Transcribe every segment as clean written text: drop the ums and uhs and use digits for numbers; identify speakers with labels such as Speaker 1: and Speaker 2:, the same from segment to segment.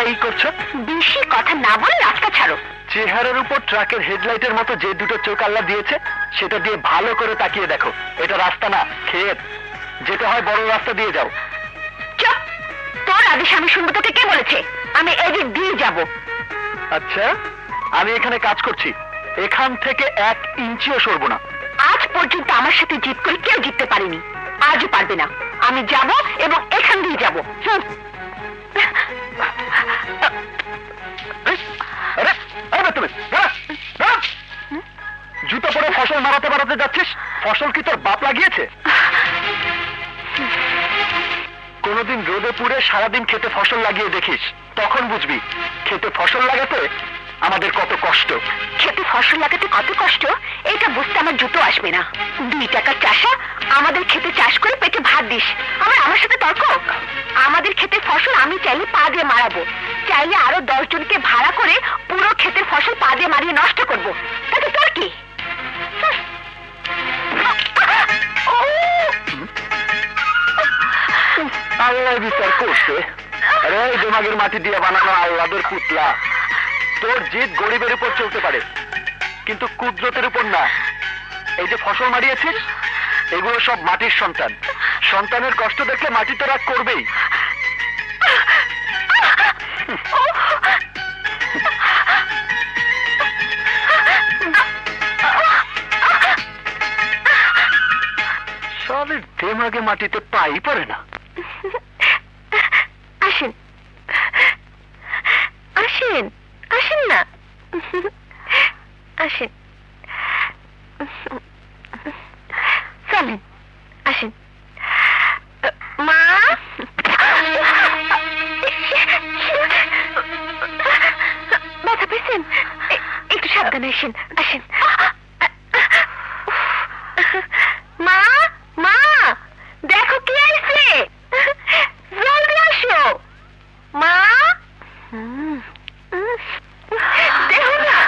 Speaker 1: এই করছো?
Speaker 2: বেশি কথা না বলে রাস্তা ছাড়ো।
Speaker 1: চেহারার উপর ট্রাকের হেডলাইটের মতো যে দুটো চোখ আল্লাহ দিয়েছে সেটা দিয়ে ভালো করে তাকিয়ে দেখো। এটা রাস্তা না, ক্ষেত। যেতে হয় বড় রাস্তা দিয়ে যাও।
Speaker 2: চুপ! তোর আদেশ আমি শুনবো? তোকে কে বলেছে? আমি এদিক দিয়ে যাব।
Speaker 1: আচ্ছা, আমি এখানে কাজ করছি, এখান থেকে 1 ইঞ্চিও সরবো না।
Speaker 2: আজ পর্যন্ত আমার সাথে জিত করে কেউ জিততে পারেনি, আজও পারবে না। আমি যাব এবং এখান দিয়ে যাব।
Speaker 1: জুতো পরে ফসল মারাতে মারাতে যাচ্ছিস? ফসল কি তোর বাপ লাগিয়েছে? কোনদিন রোদে পুড়ে সারাদিন খেতে ফসল লাগিয়ে দেখিস, তখন বুঝবি খেতে ফসল লাগাতে আমাদের কত কষ্ট।
Speaker 2: খেতে ফসল লাগাতে কত কষ্ট এটা বুঝতে আমার জুতো আসবে না। 2 টাকার চাষা আমাদের খেতে চাষ করে পেটে ভাত দিস, আমার সাথে তর্ক? আমাদের খেতে ফসল আমি চাইলে পা দিয়ে মারাবো, চাইলে আরো 10 জনকে ভাড়া করে পুরো ক্ষেতের ফসল পা দিয়ে মারিয়ে নষ্ট করবো। তাতে তোর কি?
Speaker 1: আল্লাহ বিচার করছে। আরে দিমাগের মাটি দিয়ে বানানো আল্লাহর পুতলা। তোর জিদ গরিবের উপর চলতে পারে, কিন্তু কুদরতের উপর না। এই যে ফসল মারিয়েছিস, এগুলো সব মাটির সন্তান। সন্তানের কষ্ট দেখলে মাটি তো রাগ করবেই। সবের দিমাগে মাটিতে পাই পড়ে না।
Speaker 2: আসেন আসেন আসেন না, আসেন, চলেন, আসেন। মা, ব্যথা পেয়েছেন? একটু সাবধানে আসেন, আসেন। মা, মা, দেখো কি আইছে, জলদি আসো। মা, দেখো না।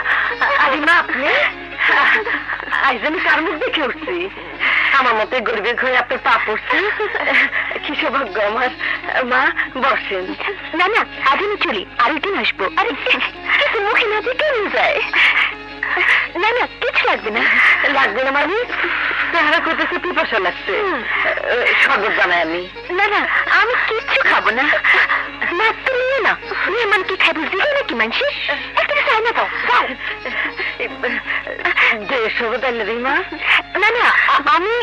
Speaker 2: আরে মা, আপনি? আজ আমি কার মুখ দেখে উঠছি? আমার মতো গরিবের ঘরে আপনার পা পড়ছে, কি সৌভাগ্য আমার। মা, বসেন। না না, আজ আমি চলি, আরেকদিন আসবো। আরে কিছু মুখে না দিয়ে কেমন যায়? না না, কিছু লাগবে না। লাগবে না মানে? চেহারা করতেছে পিপাসা লাগছে, শরবত বানাই আমি। না না, আমি কিচ্ছু খাবো না। না তুমি না, মেহমান কি খাবো? দিলে নাকি মানসি? একটা চাই না তো, যে শরবত আনলে রে মা। না না, আমি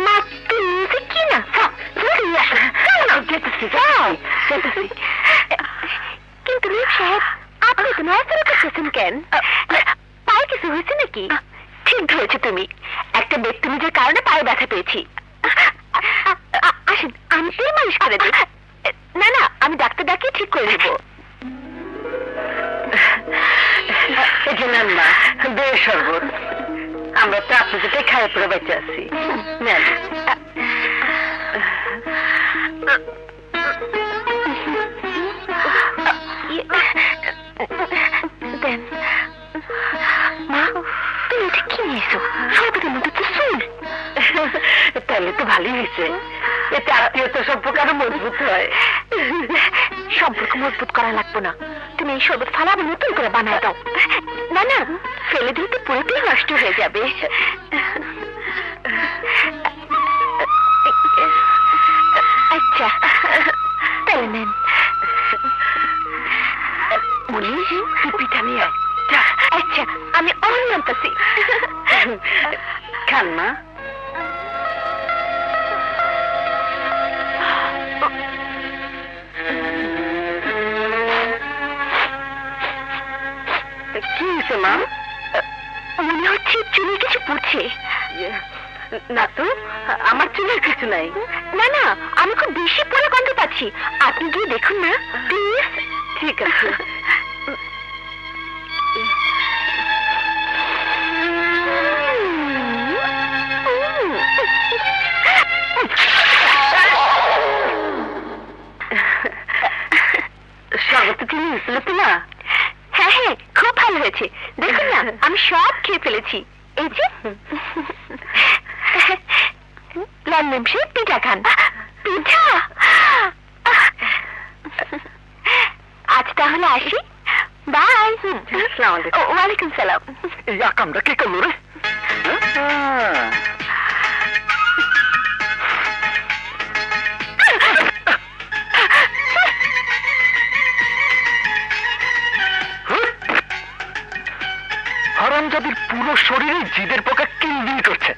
Speaker 2: মা, তুমি কি না যেতেছি, যাও যেতেছি। কিন্তু রিপ সাহেব, আপনি তো নড়াচড়া করতেছেন কেন? পায়ে কিছু হয়েছে নাকি? ঠিক ধরেছো তুমি, একটা ব্যক্তি নিজের কারণে পায়ে ব্যথা পেয়েছি। আসেন, আমি তেল মালিশ করে দিই। না না, আমি ডাক্তার ডাকিয়ে ঠিক করে দেবো। নেন মা, বেশ শরবত। আমরা তো আপনাদের খাইয়ে পড়ে বেঁচে আছি। নেন। দেন মা, তুমি এটা কি নিয়েছো? শরবতের মধ্যে তো চুল। তাহলে তো ভালোই হয়েছে, এতে আত্মীয়তা সম্পর্ক আরো মজবুত হয়। সম্পর্ক মজবুত করা লাগবে না, তুমি এই শরবত ফালাবে নতুন করে বানায় দাও। না না, ফেলে দিলে তো পুরোটাই নষ্ট হয়ে যাবে। আচ্ছা, তাহলে নেন। মনি, পিঠা নিয়ে আয়। আচ্ছা, আমি অন্য আনতেছি। খান মা। কি হয়েছে মা? মনে হচ্ছে চুলে কিছু পড়ছে। না তো, আমার চুলের কিছু নাই। না না, আমি খুব বেশি পরে গন্ধ পাচ্ছি। আপনি গিয়ে দেখুন না প্লিজ। ঠিক আছে। শরবত চিনি হয়েছিল তো না? হ্যাঁ হ্যাঁ, খুব ভালো হয়েছে। দেখুন না, আমি সব খেয়ে ফেলেছি। এই যে লাল নিমসে পিঠা খান। পিঠা? আজ তাহলে আসি, বাই। ওয়ালাইকুম সালাম।
Speaker 1: এই আকামটা কে করলো রে? হারামজাদির পুরো শরীরে জিদের পোকা কিলবিল করছে।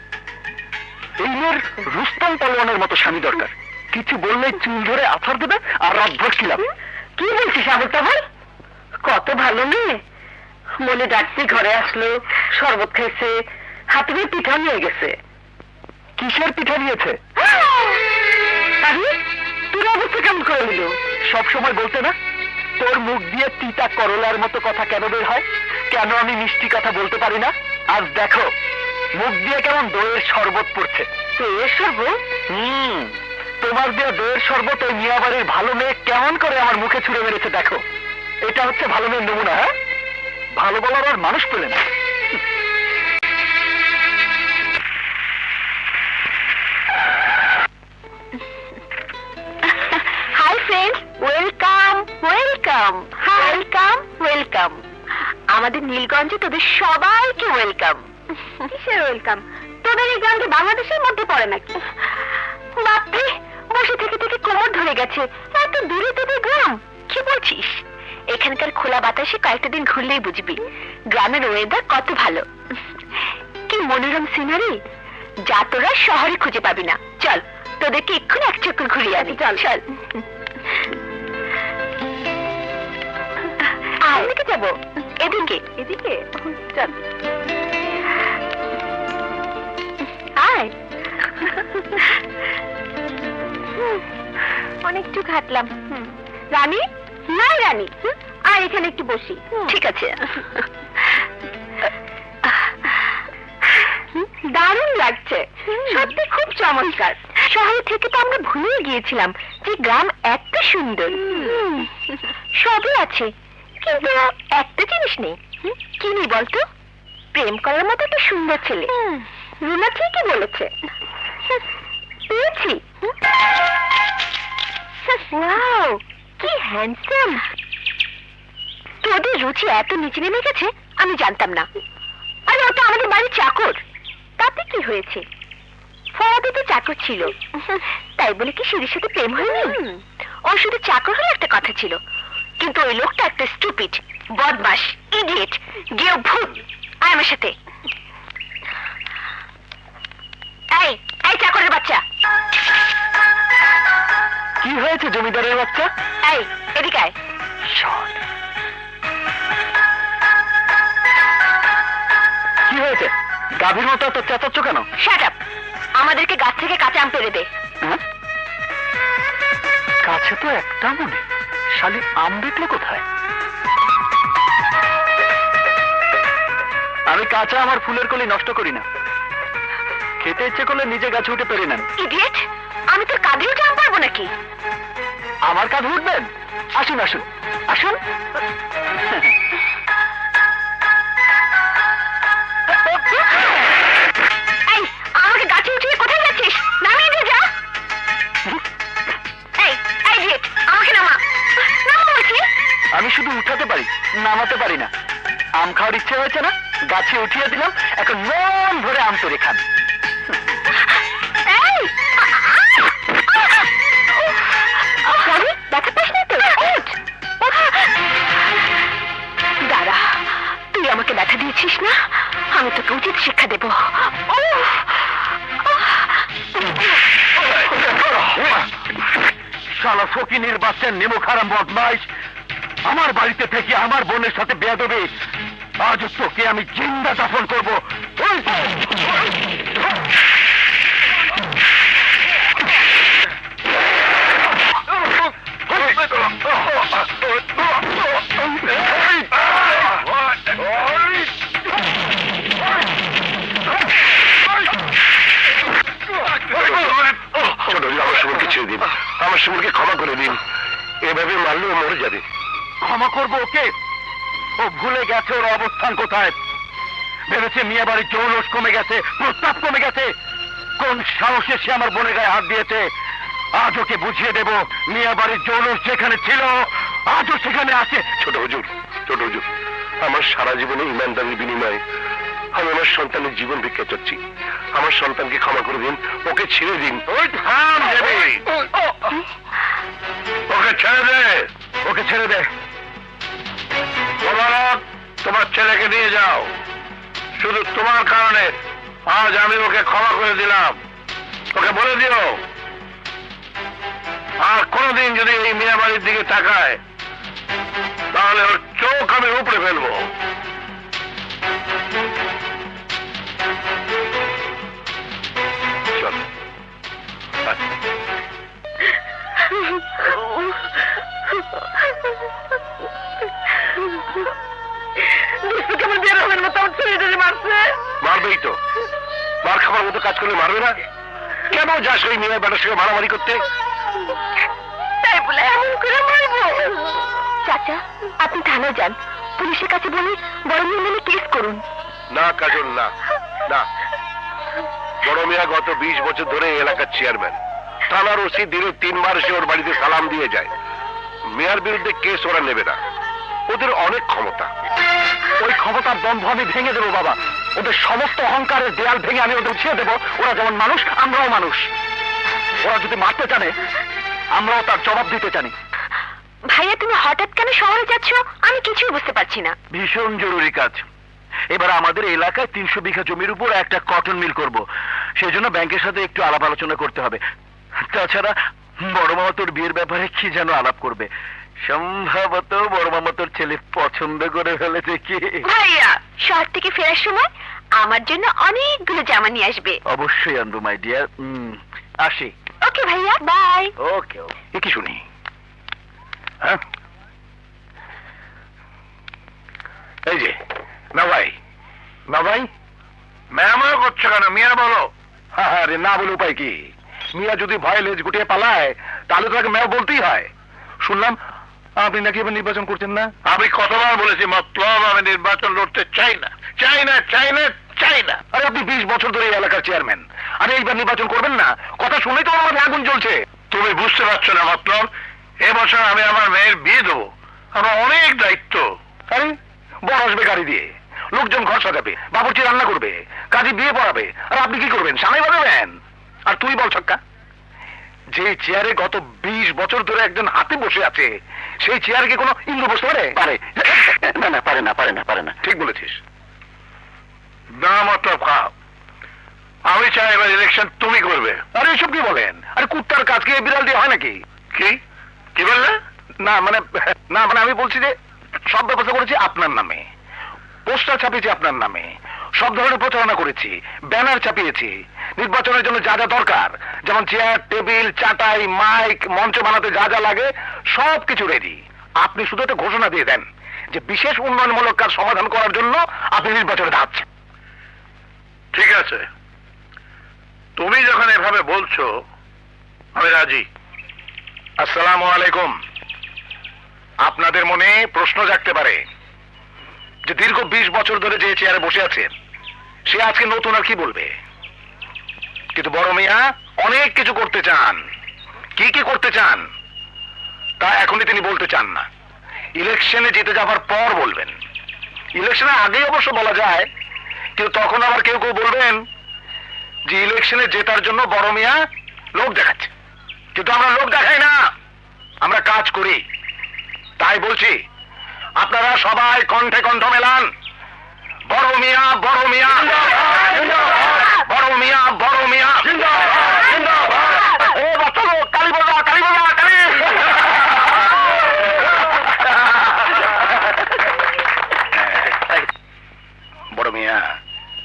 Speaker 1: এই মেয়ের রুস্তম পালোয়ানের মতো স্বামী দরকার। কিছু বললে চুল ধরে আছাড় দেবে আর রাতভর খিলাম।
Speaker 2: কি বলছিস আবুল তাবল? কত ভালো মেয়ে, মনে ডাকতে ঘরে আসলো, শরবত খাইছে, হাতে করে পিঠা নিয়ে গেছে।
Speaker 1: কিসের পিঠা দিয়েছে?
Speaker 2: আরে তোর অবস্থা কেমন করে নিল?
Speaker 1: সব সময় বলতে না, তোর মুখ দিয়ে তিতা করলার মতো কথা কেন বের হয়? কেন আমি মিষ্টি কথা বলতে পারি না? আজ দেখো মুখ দিয়ে কেমন দইয়ের শরবত পড়ছে।
Speaker 2: দইয়ের শরবত?
Speaker 1: তোমার দিয়ে দইয়ের শরবত ওই মিয়াবাড়ির ভালো মেয়ে কেমন করে আমার মুখে ছুড়ে মেরেছে দেখো। এটা হচ্ছে ভালো মেয়ের নমুনা। হ্যাঁ, ভালো বলার আর মানুষ পেলে না।
Speaker 2: Hi friends, welcome welcome welcome welcome. আমাদের নীলগঞ্জে তোদের সবাইকে ওয়েলকাম। কিসের ওয়েলকাম? তোদের এই গ্রামটি বাংলাদেশের মধ্যে পড়ে নাকি? বাপরে, বসে থেকে থেকে কোমর ধরে গেছে। এত দূরে তোদের গ্রাম? কি বলছিস? এখানকার খোলা বাতাসে কয়েকটা দিন ঘুরলেই বুঝবি গ্রামের ওয়েদার কত ভালো। কি মনোরম সিনারি, যা তোরা শহরে খুঁজে পাবি না। চল তোদেরকে এক্ষুনি এক চক্কর ঘুরিয়ে আনি। চল চল। এদিকে যাবো? এদিকে এদিকে চল। আয়। অনেকটু হাঁটলাম। রানী, নাই রানী, আর এখানে একটু বসি। ঠিক আছে। দারুণ লাগছে, সত্যি খুব চমৎকার। শহরে থেকে তো আমরা ভুলে গিয়েছিলাম যে গ্রাম এত সুন্দর। সবই আছে, কিন্তু একটা জিনিস নেই। কি নেই বলতো? প্রেম করার মতো একটা সুন্দর ছেলে। রুনা ঠিকই বলেছে, পেয়েছি। ওয়াও, কি হ্যান্ডসাম। তোদের রুচি এত নিচে নেমে গেছে আমি জানতাম না। আরে ওটা আমাদের বাড়ির চাকর, তাতে কি হয়েছে? ফরাদে তো চাকর ছিল, তাই বলে কি সিঁড়ির সাথে প্রেম হয়নি? ও শুধু চাকর হলে একটা কথা ছিল, কিন্তু ওই লোকটা একটা স্টুপিড, বদমাশ, ইডিয়েট, গেও ভূত। আয় আমার সাথে। এই এই চাকরের বাচ্চা।
Speaker 1: কি হয়েছে জমিদারের বাচ্চা?
Speaker 2: এই এদিকে আয়।
Speaker 1: কি হয়েছে? গাভীর মতো এত চেঁচাচ্ছ কেন?
Speaker 2: Shut up. আমাদেরকে গাছ থেকে কাঁচা আম পেড়ে দে।
Speaker 1: হ্যাঁ? কাছে তো একটা মনে, শালি আম দেখলে কোথায়? আমি কাঁচা আমার ফুলের কলি নষ্ট করি না। খেতে ইচ্ছে করলে নিজে গাছে উঠে পেরে নেন।
Speaker 2: ইডিয়েট, আমি তোর কাঁধে উঠে আম পারবো নাকি?
Speaker 1: আমার কাঁধে উঠবেন? আসুন আসুন আসুন।
Speaker 2: এই, আমাকে গাছে উঠিয়ে কোথায় যাচ্ছিস? নামিয়ে দে যা। এই এই ইডিয়েট, আমাকে নামা। নামা বলছি।
Speaker 1: আমি শুধু উঠাতে পারি, নামাতে পারি না। আম খাওয়ার ইচ্ছে হয়েছে না, গাছে উঠিয়ে দিলাম, এখন মন ভরে আম পেরে খান।
Speaker 2: এই, সরি, ব্যথা পাস না তো? ওঠ। দাঁড়া, তুই আমাকে ব্যথা দিয়েছিস না, আমি তোকে উচিত শিক্ষা দেব।
Speaker 1: শালা ফকিনীর বাচ্চা নেমো খারাম বদমাইশ, আমার বাড়িতে থেকে আমার বোনের সাথে বেয়াদবি। আজ তোকে আমি জিন্দা দাফন করবো। আমার সুমনকে ক্ষমা করে দিন, এভাবে মারলে ও মরে যাবে। ক্ষমা করবো ওকে? ও ভুলে গেছে ওর অবস্থান কোথায়। ভেবেছে মিয়া বাড়ির জৌলস কমে গেছে, প্রস্তাব কমে গেছে। কোন সাহসে সে আমার বোনের গায়ে হাত দিয়েছে। আজ ওকে বুঝিয়ে দেব, মিয়া বাড়ির জৌলস যেখানে ছিল আজও সেখানে আছে।
Speaker 3: ছোট হুজুর, ছোট হুজুর, আমার সারা জীবনে ইমানদারির বিনিময়ে আমি আমার সন্তানের জীবন ভিক্ষা চাচ্ছি। আমার সন্তানকে ক্ষমা করে দিন, ওকে ছেড়ে দিন।
Speaker 1: ওই থাম দেবী,
Speaker 3: ওকে ছেড়ে দে।
Speaker 1: ওকে ছেড়ে দে।
Speaker 3: মোবারক, তোমার ছেলেকে নিয়ে যাও। শুধু তোমার কারণে আজ আমি ওকে ক্ষমা করে দিলাম। ওকে বলে দিও, আর কোনদিন যদি এই মিয়াবাড়ির দিকে তাকায় তাহলে ওর চোখ আমি উপড়ে ফেলবো। চল, আয়।
Speaker 2: কেমন বের হবেন না, তোমার ছেলেটারে মারছে।
Speaker 3: মারবেই তো, মার খাবার মতো কাজ করলে মারবে না? কেন যাস ওই মেয়ে বেটার সঙ্গে মারামারি করতে?
Speaker 2: তাই বলে এমন করে মারবো?
Speaker 4: চাচা, আপনি থানায় যান, পুলিশের কাছে বলে বড় মেয়ে নামে কেস করুন।
Speaker 3: না কাজল, না না। বড় মিয়া গত 20 বছর ধরে এই এলাকার চেয়ারম্যান। থানার ওসি দিনে 3 বার এসে ওর বাড়িতে সালাম দিয়ে যায়। মেয়ার বিরুদ্ধে কেস ওরা নেবে না, ওদের অনেক ক্ষমতা।
Speaker 1: ওই ক্ষমতার দম্ভ আমি ভেঙে দেবো বাবা। ওদের সমস্ত অহংকারের দেয়াল ভেঙে আমি ওদের উঠিয়ে দেবো। ওরা যেমন মানুষ, আমরাও মানুষ। ওরা যদি মারতে জানে, আমরাও তার জবাব দিতে জানি।
Speaker 4: ভাইয়া, তুমি হঠাৎ কেন শহরে যাচ্ছ? আমি কিছুই বুঝতে পারছি না।
Speaker 1: ভীষণ জরুরি কাজ। এবার আমাদের এলাকায় 300 বিঘা জমির উপর একটা কটন মিল করব। সেই জন্য ব্যাংকের সাথে একটু আলাপ আলোচনা করতে হবে। তাছাড়া বড় মামা তোর বিয়ের ব্যাপারে কি যেন আলাপ করবে। সম্ভবত বড় মামা তোর ছেলে পছন্দ করে ফেলেছে কি।
Speaker 4: ভাইয়া, শহর থেকে ফেরার সময় আমার জন্য অনেকগুলো জামা নিয়ে আসবে।
Speaker 1: অবশ্যই আনবো মাই ডিয়ার। আসি।
Speaker 4: ওকে ভাইয়া, বাই।
Speaker 1: ওকে ওকে।
Speaker 3: কি শুনি? হ্যাঁ, এই যে না ভাই, না ভাই, ম্যামা করছো কেন? মিয়া বলো। হ্যাঁ হ্যাঁ রে, না বলে উপায় কি? মিয়া যদি ভয় লেজ গুটিয়ে পালায় তাহলে তো তাকে ম্যাও বলতেই হয়। শুনলাম আপনি নাকি এবার নির্বাচন করছেন না? আমি কতবার বলেছি মতলব আমি নির্বাচন লড়তে চাই না, চাই না, চাই না, চাই না। আরে আপনি 20 বছর ধরে এই এলাকার চেয়ারম্যান, আরে এইবার নির্বাচন করবেন না? কথা শুনেই তো আমার আগুন জ্বলছে। তুমি বুঝতে পারছো না মতলব, এবছর আমি আমার মেয়ের বিয়ে দেবো। আমার অনেক দায়িত্ব। আরে বর আসবে গাড়ি দিয়ে, লোকজন ঘর সাজাবে, বাবুর্চি রান্না করবে, কাজে বিয়ে পড়াবে, আর আপনি কি করবেন? সানাই বাজাবেন। আর তুই বল ছক্কা, যে চেয়ারে গত 20 বছর ধরে একজন হাতে বসে আছে, সেই চেয়ারে কি কোনো ইন্দ্র বসতে পারে? পারে না, না পারে না, পারে না, পারে না। ঠিক বলেছিস। না মতলব খাও, আমি চাই এবার ইলেকশন তুমি করবে। আরে এসব কি বলেন? আরে কুত্তার কাজকে বিড়াল দিয়ে হয় নাকি? কি কি বললে? না মানে, না মানে আমি বলছি যে সব ব্যবস্থা করেছি আপনার নামে, পোস্টার ছাপিয়েছি আপনার নামে, সব ধরনের প্রচারণা করেছি, ব্যানার ছাপিয়েছি। নির্বাচনের জন্য যা যা দরকার, যেমন চেয়ার, টেবিল, চাটাই, মাইক, মঞ্চ বানাতে যা যা লাগে সব কিছু রেডি। আপনি শুধু একটা ঘোষণা দিয়ে দেন যে বিশেষ উন্নয়নমূলক কাজ সমাধান করার জন্য আপনি নির্বাচনে দাঁড়াচ্ছেন। ঠিক আছে, তুমি যখন এভাবে বলছো আমি রাজি। আসসালামু আলাইকুম। আপনাদের মনে প্রশ্ন জাগতে পারে যে দীর্ঘ 20 বছর ধরে যে চেয়ারে বসে আছে সে আজকে নতুন আর কি বলবে। কিন্তু বড় মিয়া অনেক কিছু করতে চান। কি কি করতে চান তা এখনই তিনি বলতে চান না, ইলেকশনে জিতে যাবার পর বলবেন। ইলেকশনের আগেই অবশ্য বলা যায়, কিন্তু তখন আবার কেউ কেউ বলবেন যে ইলেকশনে জেতার জন্য বড় মিয়া লোক দেখাচ্ছে। কিন্তু আমরা লোক দেখাই না, আমরা কাজ করি। তাই বলছি আপনারা সবাই কণ্ঠে কণ্ঠ মেলান, বড় মিয়া, বড় মিয়া, বড় মিয়া, বড় মিয়া। ও বাচ্চালো, কালী বাজা, কালী বাজা, কালী। বড় মিয়া,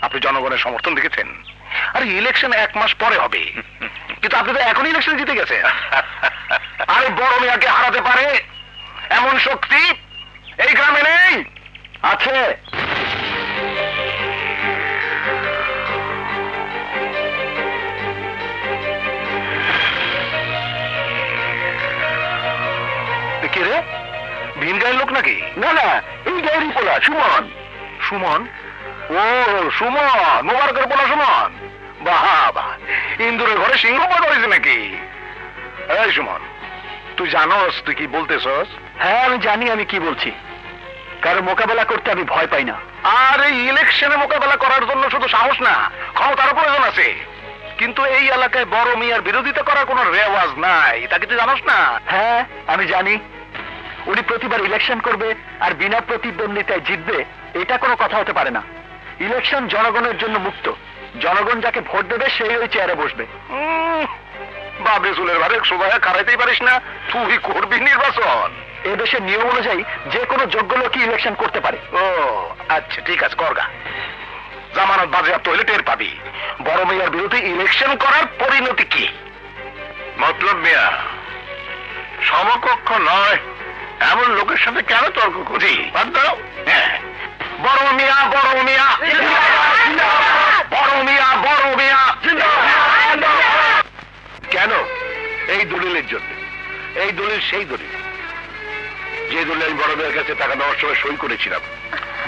Speaker 3: আপনি জনগণের সমর্থন দেখেছেন। আরে ইলেকশন 1 মাস পরে হবে, কিন্তু আপনি তো এখন ইলেকশন জিতে গেছেন। আরে বড় মিয়াকে হারাতে পারে এমন শক্তি এই গ্রামে নেই? আছে। কে রে? ভিন গায়ের লোক নাকি? না না, এই গায়েরই পোলা সুমন। সুমন? ও সুমন, মোবারকের পোলা সুমন। বাহ বাহ, ইন্দুরের ঘরে সিংহ পদ হয়েছে নাকি? এই সুমন, তুই জানোস তুই কি বলতেছস?
Speaker 1: হ্যাঁ আমি জানি আমি কি বলছি, কারণ মোকাবেলা করতে আমি ভয় পাই না।
Speaker 3: আর এই ইলেকশনে মোকাবেলা করার জন্য শুধু সাহস না, ক্ষমতার প্রয়োজন আছে। কিন্তু এই এলাকায় বড় মিয়ার বিরোধিতা করার কোনো রেওয়াজ নাই, তা কি তুই জানোস না?
Speaker 1: হ্যাঁ আমি জানি, উনি প্রতিবার ইলেকশন করবে আর বিনা প্রতিদ্বন্দ্বিতায় জিতবে, এটা কোনো কথা হতে পারে না। ইলেকশন জনগণের জন্য মুক্ত, জনগণ যাকে ভোট দেবে সেই ওই চেয়ারে বসবে।
Speaker 3: বাবরে চুলের ভারে সোজা খারাইতেই পারিস না, তুই করবি নির্বাচন?
Speaker 1: এ দেশের নিয়ম অনুযায়ী যে কোনো যোগ্য লোকই ইলেকশন করতে পারে।
Speaker 3: ও আচ্ছা ঠিক আছে, করগা। জামানত বাজেয়াপ্ত হইলে টের পাবি বড় মিয়ার বিরুদ্ধে ইলেকশন করার পরিণতি কি। মতলব মিয়া সমকক্ষ নয় এমন লোকের সাথে কেন তর্ক করি? বাদ দাও। হ্যাঁ, বড় মিয়া বড় মিয়া বড় মিয়া বড় মিয়া। কেন? এই দলিলের জন্য। এই দলিল সেই দলিল যে দলিল আমি বড় মেয়ের কাছে টাকা দেওয়ার সময় সই করেছিলাম।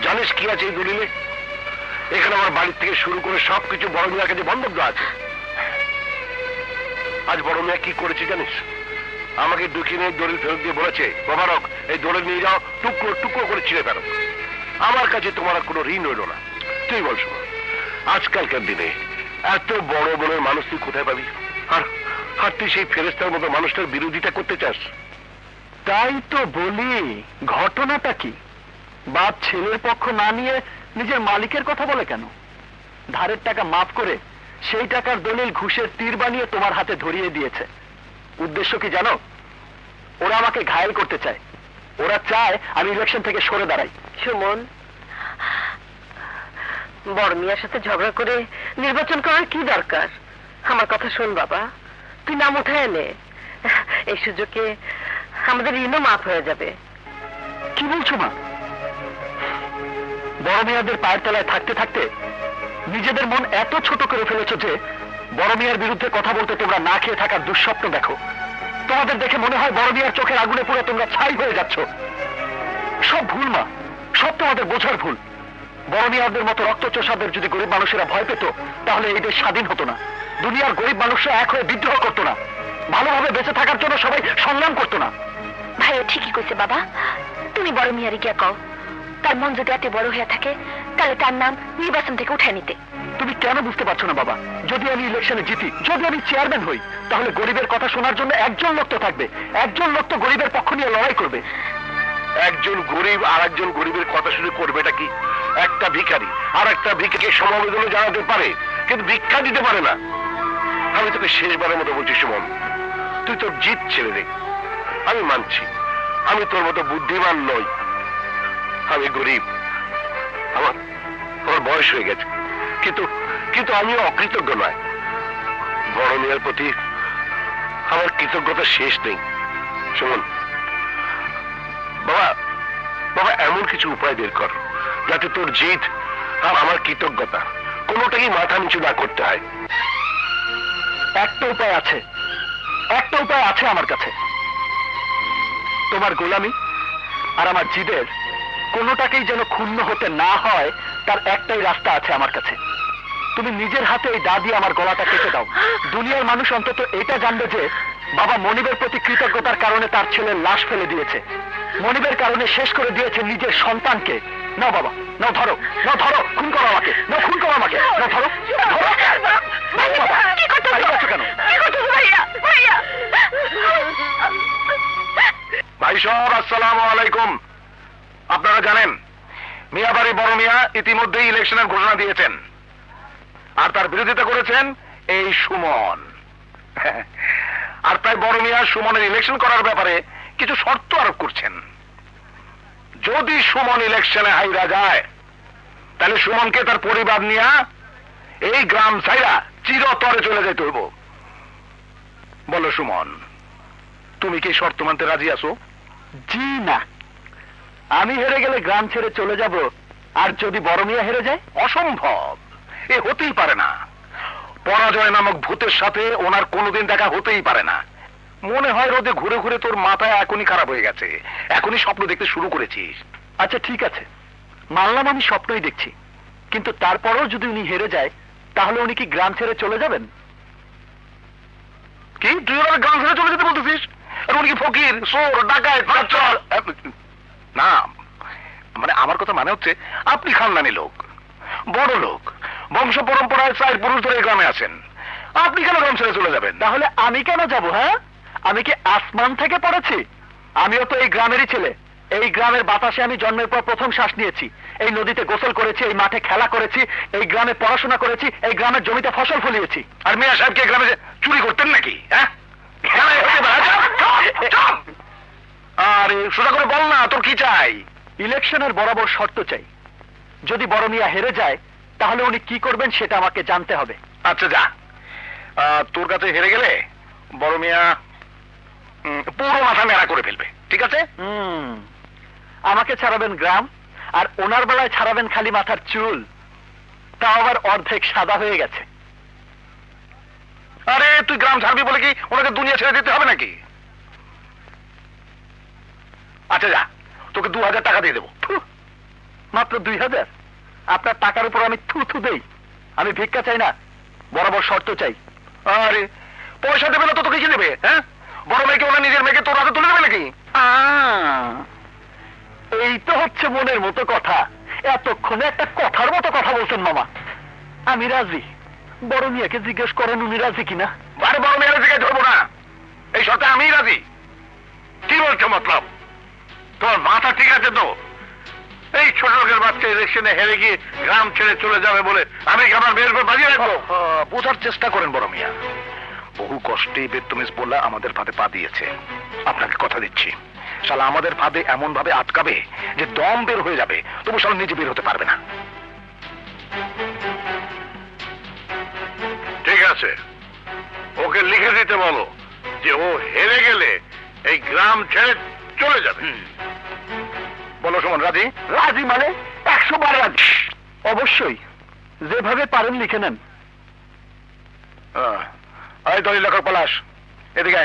Speaker 3: জানিস কি আছে এই দলিলে? এখানে আমার বাড়ির থেকে শুরু করে সবকিছু বড় মিয়ার কাছে বন্ধক দেওয়া আছে। আজ বড় মিয়া কি করেছে জানিস? আমাকে ঢুকিয়ে নিয়ে দলিল ফেরত দিয়ে বলেছে, মোবারক এই দলিল নিয়ে যাও, টুকরো টুকরো করে ছিঁড়ে ফেলো। আমার কাছে তোমার আর কোনো ঋণ হইল না। তুই বল শোনো, আজকালকার দিনে এত বড় বড় মানুষ তুই কোথায় পাবি? আর আর তুই সেই ফেরেস্তার মতো মানুষটার বিরোধিতা করতে চাস?
Speaker 1: তাই তো বলি, ঘটনাটা কি? বাপ ছেলের পক্ষ না নিয়ে নিজের মালিকের কথা বলে কেন? ধারের টাকা মাফ করে সেই টাকার দলিল ঘুষের তীর বানিয়ে তোমার হাতে ধরিয়ে দিয়েছে। উদ্দেশ্য কি জানো? ওরা আমাকে ঘায়েল করতে চায়। ওরা চায় আমি ইলেকশন থেকে সরে দাঁড়াই।
Speaker 2: সুমন, বড় মিয়ার সাথে ঝগড়া করে নির্বাচন করার কি দরকার? আমার কথা শোন বাবা, তুই নাম উঠায় নে। এই সুযোগে আমাদের ঋণও মাফ হয়ে যাবে।
Speaker 1: কি বলছো মা? বড় মিয়াদের পায়ের তলায় থাকতে থাকতে নিজেদের মন এত ছোট করে ফেলেছো যে বড় মিয়ার বিরুদ্ধে কথা বলতে তোমরা না খেয়ে থাকার দুঃস্বপ্ন দেখো। তোমাদের দেখে মনে হয় বড় মিয়ার চোখের আগুনে পুরো তোমরা ছাই হয়ে যাচ্ছ। সব ভুল মা, সব তোমাদের বোঝার ভুল। বড় মিয়াদের মতো রক্তচোষাদের যদি গরিব মানুষেরা ভয় পেত, তাহলে এই দেশ স্বাধীন হতো না। দুনিয়ার গরিব মানুষরা এক হয়ে বিদ্রোহ করতো না। ভালোভাবে বেঁচে থাকার জন্য সবাই সংগ্রাম করতো না।
Speaker 4: ভাইও ঠিকই কইছে বাবা, তুমি বড় মিয়ারি গিয়া কও, তার মন যদি এত বড় হয়ে থাকে তাহলে তার নাম নির্বাচন থেকে উঠায় নিতে।
Speaker 1: তুমি কেন বুঝতে পারছো না বাবা? যদি আমি ইলেকশনে জিতি, যদি আমি চেয়ারম্যান হই, তাহলে গরিবের কথা শোনার জন্য একজন লোক তো থাকবে। একজন লোক তো গরিবের পক্ষ নিয়ে লড়াই করবে।
Speaker 3: একজন গরিব আর একজন গরিবের কথা শুনে করবেটা কি? একটা ভিখারি আর একটা ভিখারিকে সমবেদনা জানাতে পারে, কিন্তু ভিক্ষা দিতে পারে না। আমি তোকে শেষবারের মতো বলছি সুমন, তুই তোর জিত ছেড়ে দে। আমি মানছি আমি তোর মতো বুদ্ধিমান নই, আমি গরিব, আমার আমার বয়স হয়ে গেছে, কিন্তু কিন্তু আমিও অকৃতজ্ঞ নয়। বড় মেয়ের প্রতি আমার কৃতজ্ঞতা শেষ নেই। সুমন বাবা, বাবা এমন কিছু উপায় বের কর যাতে তোর জিত আর আমার কৃতজ্ঞতা কোনোটাই মাথা নিচু না করতে হয়।
Speaker 1: একটা উপায় আছে, একটা উপায় আছে আমার কাছে। তোমার গোলামি আর আমার জিদের কোনোটাকেই যেন ক্ষুণ্ণ হতে না হয়, তার একটাই রাস্তা আছে আমার কাছে। তুমি নিজের হাতে এই দা দিয়ে আমার গলাটা কেটে দাও। দুনিয়ার মানুষ অন্তত এটা জানবে যে বাবা মনিবের প্রতি কৃতজ্ঞতার কারণে তার ছেলের লাশ ফেলে দিয়েছে, মনিবের কারণে শেষ করে দিয়েছে নিজের সন্তানকে। নাও বাবা, নাও ধরো, নাও ধরো, খুন করো আমাকে, নাও খুন করো আমাকে, নাও ধরো, ধরো। বাবা, দাঁড়িয়ে আছো কেন?
Speaker 3: ভাই সব আসসালামু আলাইকুম। আপনারা জানেন মিয়াবাড়ি বড় মিয়া ইতিমধ্যেই ইলেকশনের ঘোষণা দিয়েছেন, আর তার বিরোধিতা করেছেন এই সুমন। আর তাই বড় মিয়া সুমনের ইলেকশন করার ব্যাপারে কিছু শর্ত আরোপ করছেন। যদি সুমন ইলেকশনে হাইরা যায়, তাহলে সুমনকে তার পরিবার নিয়ে এই গ্রাম ছাইরা চিরতরে চলে যেতে হইব। বলো সুমন, তুমি কি শর্ত মানতে রাজি আছো?
Speaker 1: জি না, আমি হেরে গেলে গ্রাম ছেড়ে চলে যাব, আর যদি বড় মিয়া হেরে যায়?
Speaker 3: অসম্ভব, এ হতেই পারে না। পরাজয় নামক ভূতের সাথে ওনার কোনোদিন দেখা হতেই পারে না। মনে হয় রোদে ঘুরে ঘুরে তোর মাথায় এখনই খারাপ হয়ে গেছে, এখনই স্বপ্ন দেখতে শুরু করেছিস।
Speaker 1: আচ্ছা ঠিক আছে, মানলাম আমি স্বপ্নই দেখছি, কিন্তু তারপরেও যদি উনি হেরে যায়, তাহলে উনি কি গ্রাম ছেড়ে চলে যাবেন?
Speaker 3: কি তুই ওরা গ্রাম ছেড়ে চলে যেতে বলতেছিস? আর উনি কি ফকির, চোর, ডাকাত, বাচ্চর? না, মানে আমার কথা মানে হচ্ছে আপনি খানদানি লোক, বড় লোক, বংশ পরম্পরায় 4 পুরুষ ধরে এই গ্রামে আছেন, আপনি কেন গ্রাম ছেড়ে চলে যাবেন?
Speaker 1: তাহলে আমি কেন যাব? হ্যাঁ, আমি কি আসমান থেকে পড়েছি? আমিও তো এই গ্রামেরই ছেলে। এই গ্রামের বাতাসে আমি জন্মের পর প্রথম শ্বাস নিয়েছি। এই নদীতে গোসল করেছি, এই মাঠে খেলা করেছি, এই গ্রামে পড়াশোনা করেছি, এই গ্রামের জমিতে ফসল ফলিয়েছি।
Speaker 3: আর মিয়া সাহেবকে গ্রামে যে চুরি করতেন নাকি? হ্যাঁ, খেলায় হতে পারে। আরে সোজা করে বল না, তোর কি চাই?
Speaker 1: ইলেকশনের বরাবর শর্ত চাই। যদি বড় মিয়া হেরে যায় তাহলে উনি কি করবেন সেটা আমাকে জানতে হবে।
Speaker 3: আচ্ছা যা, তোর কাছে হেরে গেলে বড় মিয়া পুরো মাথা নেড়া করে ফেলবে, ঠিক আছে?
Speaker 1: আমাকে ছাড়াবেন গ্রাম, আর ওনার বেলায় ছাড়াবেন খালি মাথার চুল, তাও আবার অর্ধেক সাদা হয়ে গেছে।
Speaker 3: আরে তুই গ্রাম ছাড়বি বলে কি ওনাকে দুনিয়া ছেড়ে দিতে হবে নাকি? আচ্ছা যা, তোকে 2000 টাকা দিয়ে দেবো।
Speaker 1: মাত্র 2000? আপনার টাকার উপর আমি থু থু দেই? আমি ভিক্ষা চাই না, বরাবর শর্ত চাই।
Speaker 3: আরে পয়সা দেবে না তো তোকে কি দেবে? হ্যাঁ, বড় মেয়েকে ওনার নিজের মেয়েকে তোর হাতে তুলে দেবে নাকি?
Speaker 1: এই তো হচ্ছে মনের মতো কথা। এতক্ষণে একটা কথার মতো কথা বলছেন মামা। আমি রাজি। বড় মিয়াকে জিজ্ঞেস করেন উনি রাজি কিনা।
Speaker 3: আরে বড় মেয়ের দিকে ধরবো না, এই শর্তে আমিই রাজি। কি বলছো মতলব? তোমার মাথা ঠিক আছে তো? এই ছোট লোকের বাচ্চা ইলেকশনে হেরে গিয়ে গ্রাম ছেড়ে চলে যাবে বলে আমি কি আমার মেয়ের উপর বাজিয়ে রাখবো? বোঝার চেষ্টা করেন বড় মিয়া, বহু কষ্টে বেদতমিজ বললা আমাদের ফাঁদে পা দিয়েছে। আপনাকে কথা দিচ্ছি, শালা আমাদের ফাঁদে এমন ভাবে আটকাবে যে দম বের হয়ে যাবে, তবু শালা নিজে বের হতে পারবে না। ঠিক আছে, ওকে লিখে দিতে বলো যে ও হেরে গেলে এই গ্রাম ছেড়ে চলে যাবে। বলো সুমন, রাজি?
Speaker 1: রাজি মানে 100 বার রাজি। অবশ্যই, যেভাবে পারেন লিখে নেন।
Speaker 3: এই দলিল লেখক পলাশ, এদিকে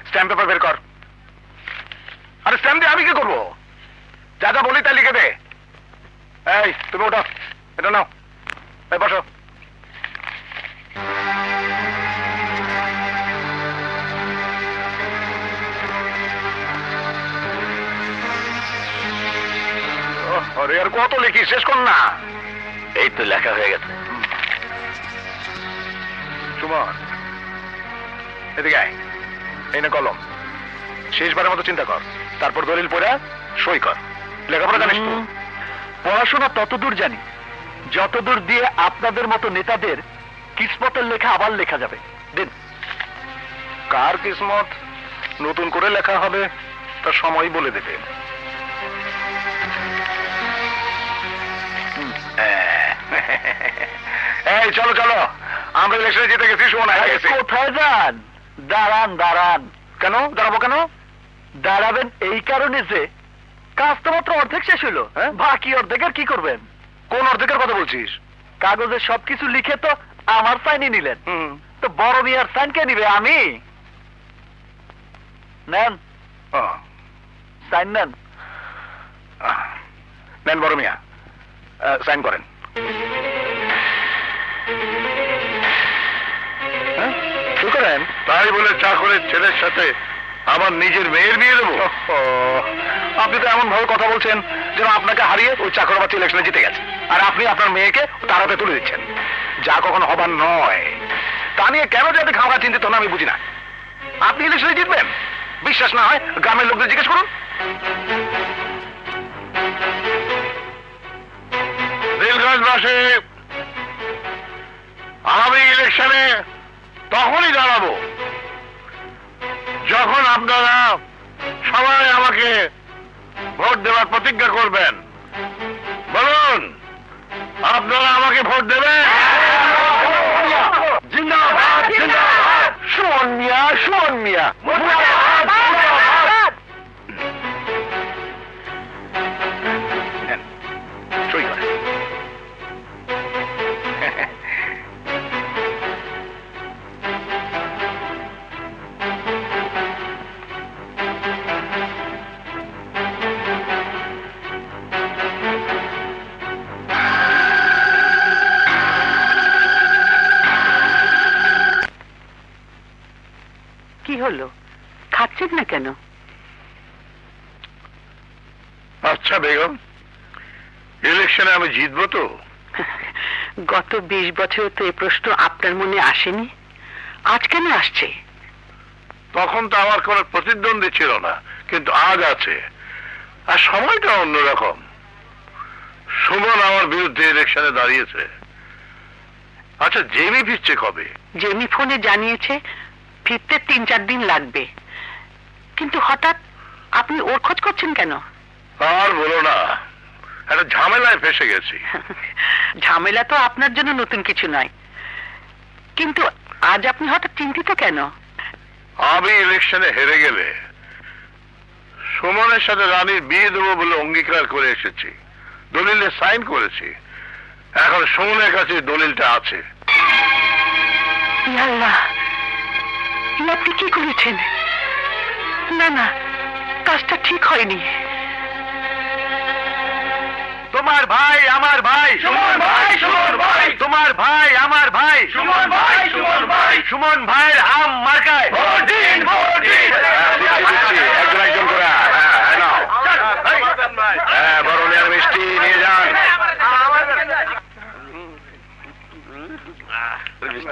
Speaker 3: স্ট্যাম্প পেপার বের কর। আরে স্ট্যাম্প দিয়ে আমি কি করবো? যা যা বলি তাই লিখে দে। এই তুমি ওটা, এটা নাও, এই বসো। আরে আর কত লিখি, শেষ কর না। এই তো লেখা হয়ে গেছে। সুমন এদিকে আয়, এই না কলম, শেষবারের মতো চিন্তা কর, তারপর দলিল পড়া সই কর। লেখাপড়া জানিস তো?
Speaker 1: পড়াশোনা ততদূর জানি যতদূর দিয়ে আপনাদের মতো নেতাদের কিসমতের লেখা আবার লেখা যাবে। দিন।
Speaker 3: কার কিসমত নতুন করে লেখা হবে তা সময় বলে দেবে। এই চলো চলো, আমরা ইলেকশনে জিতে গেছি, সুমন হয়ে গেছে।
Speaker 1: কোথায় যান? দাঁড়ান দাঁড়ান।
Speaker 3: কেন দাঁড়াবো? কেন
Speaker 1: দাঁড়াবেন এই কারণে যে কাজ তো মাত্র অর্ধেক শেষ হলো, বাকি অর্ধেকের কি করবেন?
Speaker 3: কোন অর্ধেকের কথা বলছিস?
Speaker 1: কাগজে সবকিছু লিখে তো আমার সাইনই নিলেন, তো বড় মিয়ার সাইন কে নিবে? আমি। নেন সাইন, নেন।
Speaker 3: নেন বড় মিয়া, সাইন করেন। কি করেন? তাই বলে চাকরের ছেলের সাথে আমার নিজের মেয়ের বিয়ে দেবো? আপনি তো এমন ভাবে কথা বলছেন যেন আপনাকে হারিয়ে ওই চাকর বাচ্চা ইলেকশনে জিতে গেছে, আর আপনি আপনার মেয়েকে তার হাতে তুলে দিচ্ছেন, যা কখনো হবার নয়। তা নিয়ে কেন যাতে খাওয়া চিন্তিত না আমি বুঝি না। আপনি ইলেকশনে জিতবেন? বিশ্বাস না হয় গ্রামের লোকদের জিজ্ঞেস করুন। নীলগঞ্জবাসী, আমি ইলেকশনে তখনই দাঁড়াবো যখন আপনারা সবাই আমাকে ভোট দেওয়ার প্রতিজ্ঞা করবেন। বলুন, আপনারা আমাকে ভোট দেবেন?
Speaker 1: জিন্দাবাদ জিন্দাবাদ।
Speaker 3: সুমন মিয়া, সুমন মিয়া। নেন, সই করেন।
Speaker 2: কি হলো? থাকছেন না কেন?
Speaker 3: আচ্ছা বেগম, ইলেকশনে আমি জিতবো তো?
Speaker 2: গত 20 বছর তো এই প্রশ্ন আপনার মনে আসেনি, আজ কেন আসছে?
Speaker 3: তখন তো আমার কোনো প্রতিদ্বন্দ্বী ছিল না, কিন্তু আজ আছে। আর সময়টা অন্যরকম। সুমন আমার বিরুদ্ধে ইলেকশনে দাঁড়িয়েছে। আচ্ছা, জেমি ফিরছে কবে?
Speaker 2: জেমি ফোনে জানিয়েছে ফিরতে 3-4 দিন লাগবে, কিন্তু হঠাৎ আপনি ওর খোঁজ করছেন কেন?
Speaker 3: আর বলো না, একটা ঝামেলায় ফেসে গেছি।
Speaker 2: ঝামেলা তো আপনার জন্য নতুন কিছু নয়, কিন্তু আজ আপনি হঠাৎ চিন্তিত কেন?
Speaker 3: আমি ইলেকশনে হেরে গেলে সুমনের সাথে রানীর বিয়ে দেবো বলে অঙ্গীকার করে এসেছি, দলিলে সাইন করেছি। এখন সুমনের কাছে দলিলটা আছে।
Speaker 2: ইয়া আল্লাহ, এ আপনি কি করেছেন? না না, কাজটা ঠিক হয়নি।
Speaker 1: তোমার ভাই আমার ভাই
Speaker 3: সুমন ভাই, সুমন ভাই।
Speaker 1: তোমার ভাই আমার ভাই
Speaker 3: সুমন ভাই, সুমন ভাই।
Speaker 1: সুমন ভাইয়ের আম মার্কায়
Speaker 3: ভোট দিন, ভোট দিন। একজন একজন করে। নাও। বরণের মিষ্টি নিয়ে যান।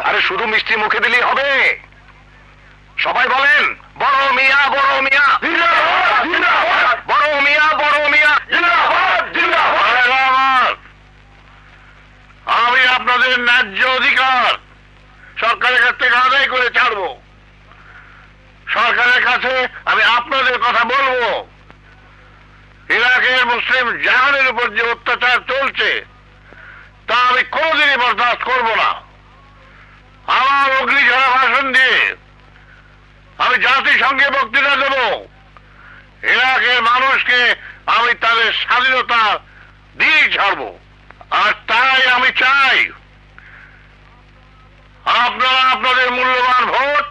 Speaker 3: আরে শুধু মিষ্টি মুখে দিলেই হবে? সবাই বলেন, বড় মিয়া, বড় মিয়া। বড় মিয়া, বড় মিয়া। আমি আপনাদের ন্যায্য অধিকার সরকারের কাছ থেকে আদায় করে ছাড়বো। সরকারের কাছে আমি আপনাদের কথা বলবো। ইরাকের মুসলিম জাহানের উপর যে অত্যাচার চলছে তা আমি কোনোদিনই বরদাস্ত করব না। আমার অগ্নিঝরা ভাষণ দিয়ে আমি জাতিসংঘে বক্তৃতা দেব। ইরাকের মানুষকে আমি তাদের স্বাধীনতা দিয়ে ছাড়বো। আর তাই আমি চাই আপনারা আপনাদের মূল্যবান ভোট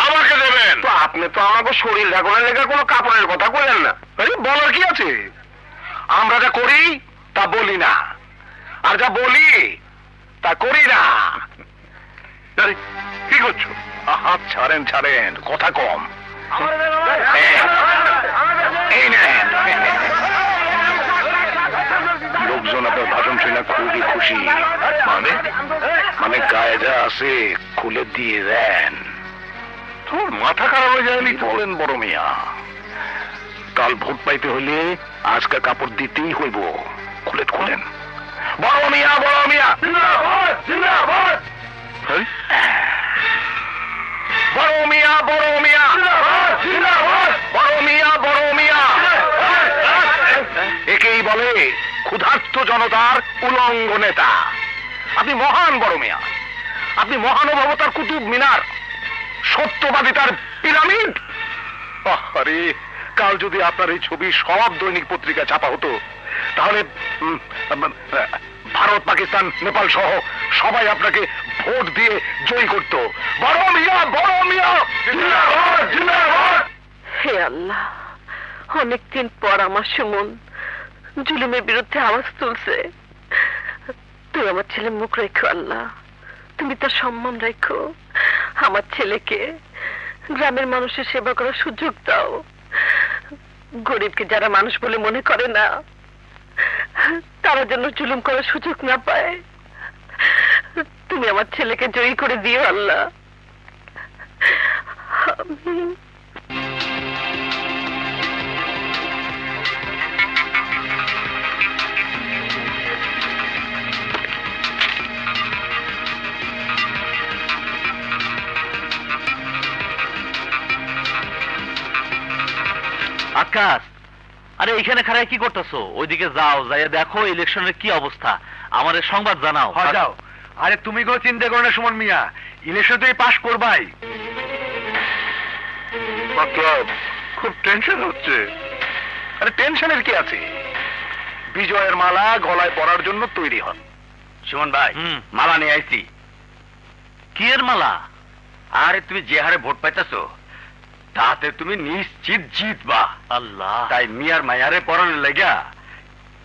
Speaker 3: আমাকে দেবেন। তো আপনি তো আমাকে শরীর ঢাকানোর লেগে কোনো কাপড়ের কথা বলেন না। আরে বলার কি আছে? আমরা যা করি তা বলি না, আর যা বলি তা করি না। আরে, কি করছো? হাত ছাড়েন, ছাড়েন, কথা কম। এই নেন। লোকজন আপনার ভাষণ শুনে খুবই খুশি। মানে মানে গায়ে যা আছে খুলে দিয়ে দেন। তোর মাথা খারাপ হয়ে যায়নি? বলেন বড় মিয়া, কাল ভোট পাইতে হইলে আজকে কাপড় দিতেই হইব। খুলে খুলেন। বড় মিয়া, বড় মিয়া। হ্যাঁ? বড় মিয়া, বড় মিয়া। বড় মিয়া, বড় মিয়া। একেই বলে ক্ষুধার্ত জনতার উলঙ্গ নেতা। আপনি মহান বড় মিয়া, আপনি মহানুভবতার কুতুব মিনার, সত্যবাদিতার পিরামিড। আরে, কাল যদি আপনার এই ছবি সব দৈনিক পত্রিকা ছাপা হতো তাহলে ভারত, পাকিস্তান, নেপাল সহ সবাই আপনাকে ভোট দিয়ে জয়ী করত। বড় মিয়া, বড় মিয়া। জিন্দাবাদ, জিন্দাবাদ।
Speaker 2: হে আল্লাহ, অনেকদিন পর আমার সুমন জুলুমের বিরুদ্ধে আওয়াজ তুলছে। তুই আমার ছেলে মুখ রেখো আল্লাহ, তুমি তার সম্মান রেখো। আমার ছেলেকে গ্রামের মানুষের সেবা করার সুযোগ দাও। গরিবকে যারা মানুষ বলে মনে করে না তারা যেন জুলুম করার সুযোগ না পায়। তুমি আমার ছেলেকে জয়ী করে দিও আল্লাহ। আমিন।
Speaker 1: আকাশ, আরে এইখানে খারাপ কি করতেছো? ওইদিকে যাও, যাইয়া দেখো ইলেকশনের কি অবস্থা, আমাদের সংবাদ জানাও।
Speaker 3: যাও। আরে তুমি কেউ চিন্তা করো না সুমন মিয়া, ইলেকশন তুই পাস করবাই। খুব টেনশন হচ্ছে। আরে টেনশনের কি আছে? বিজয়ের মালা গলায় পরার জন্য তৈরি হন।
Speaker 1: সুমন ভাই, মালা নিয়ে আইছি। কি এর মালা?
Speaker 3: আরে তুমি যে হারে ভোট পাইতেছো তাতে তুমি নিশ্চিত জিতবা।
Speaker 1: আল্লাহ,
Speaker 3: তাই মিয়ার মায়ারে পরানোর লাগা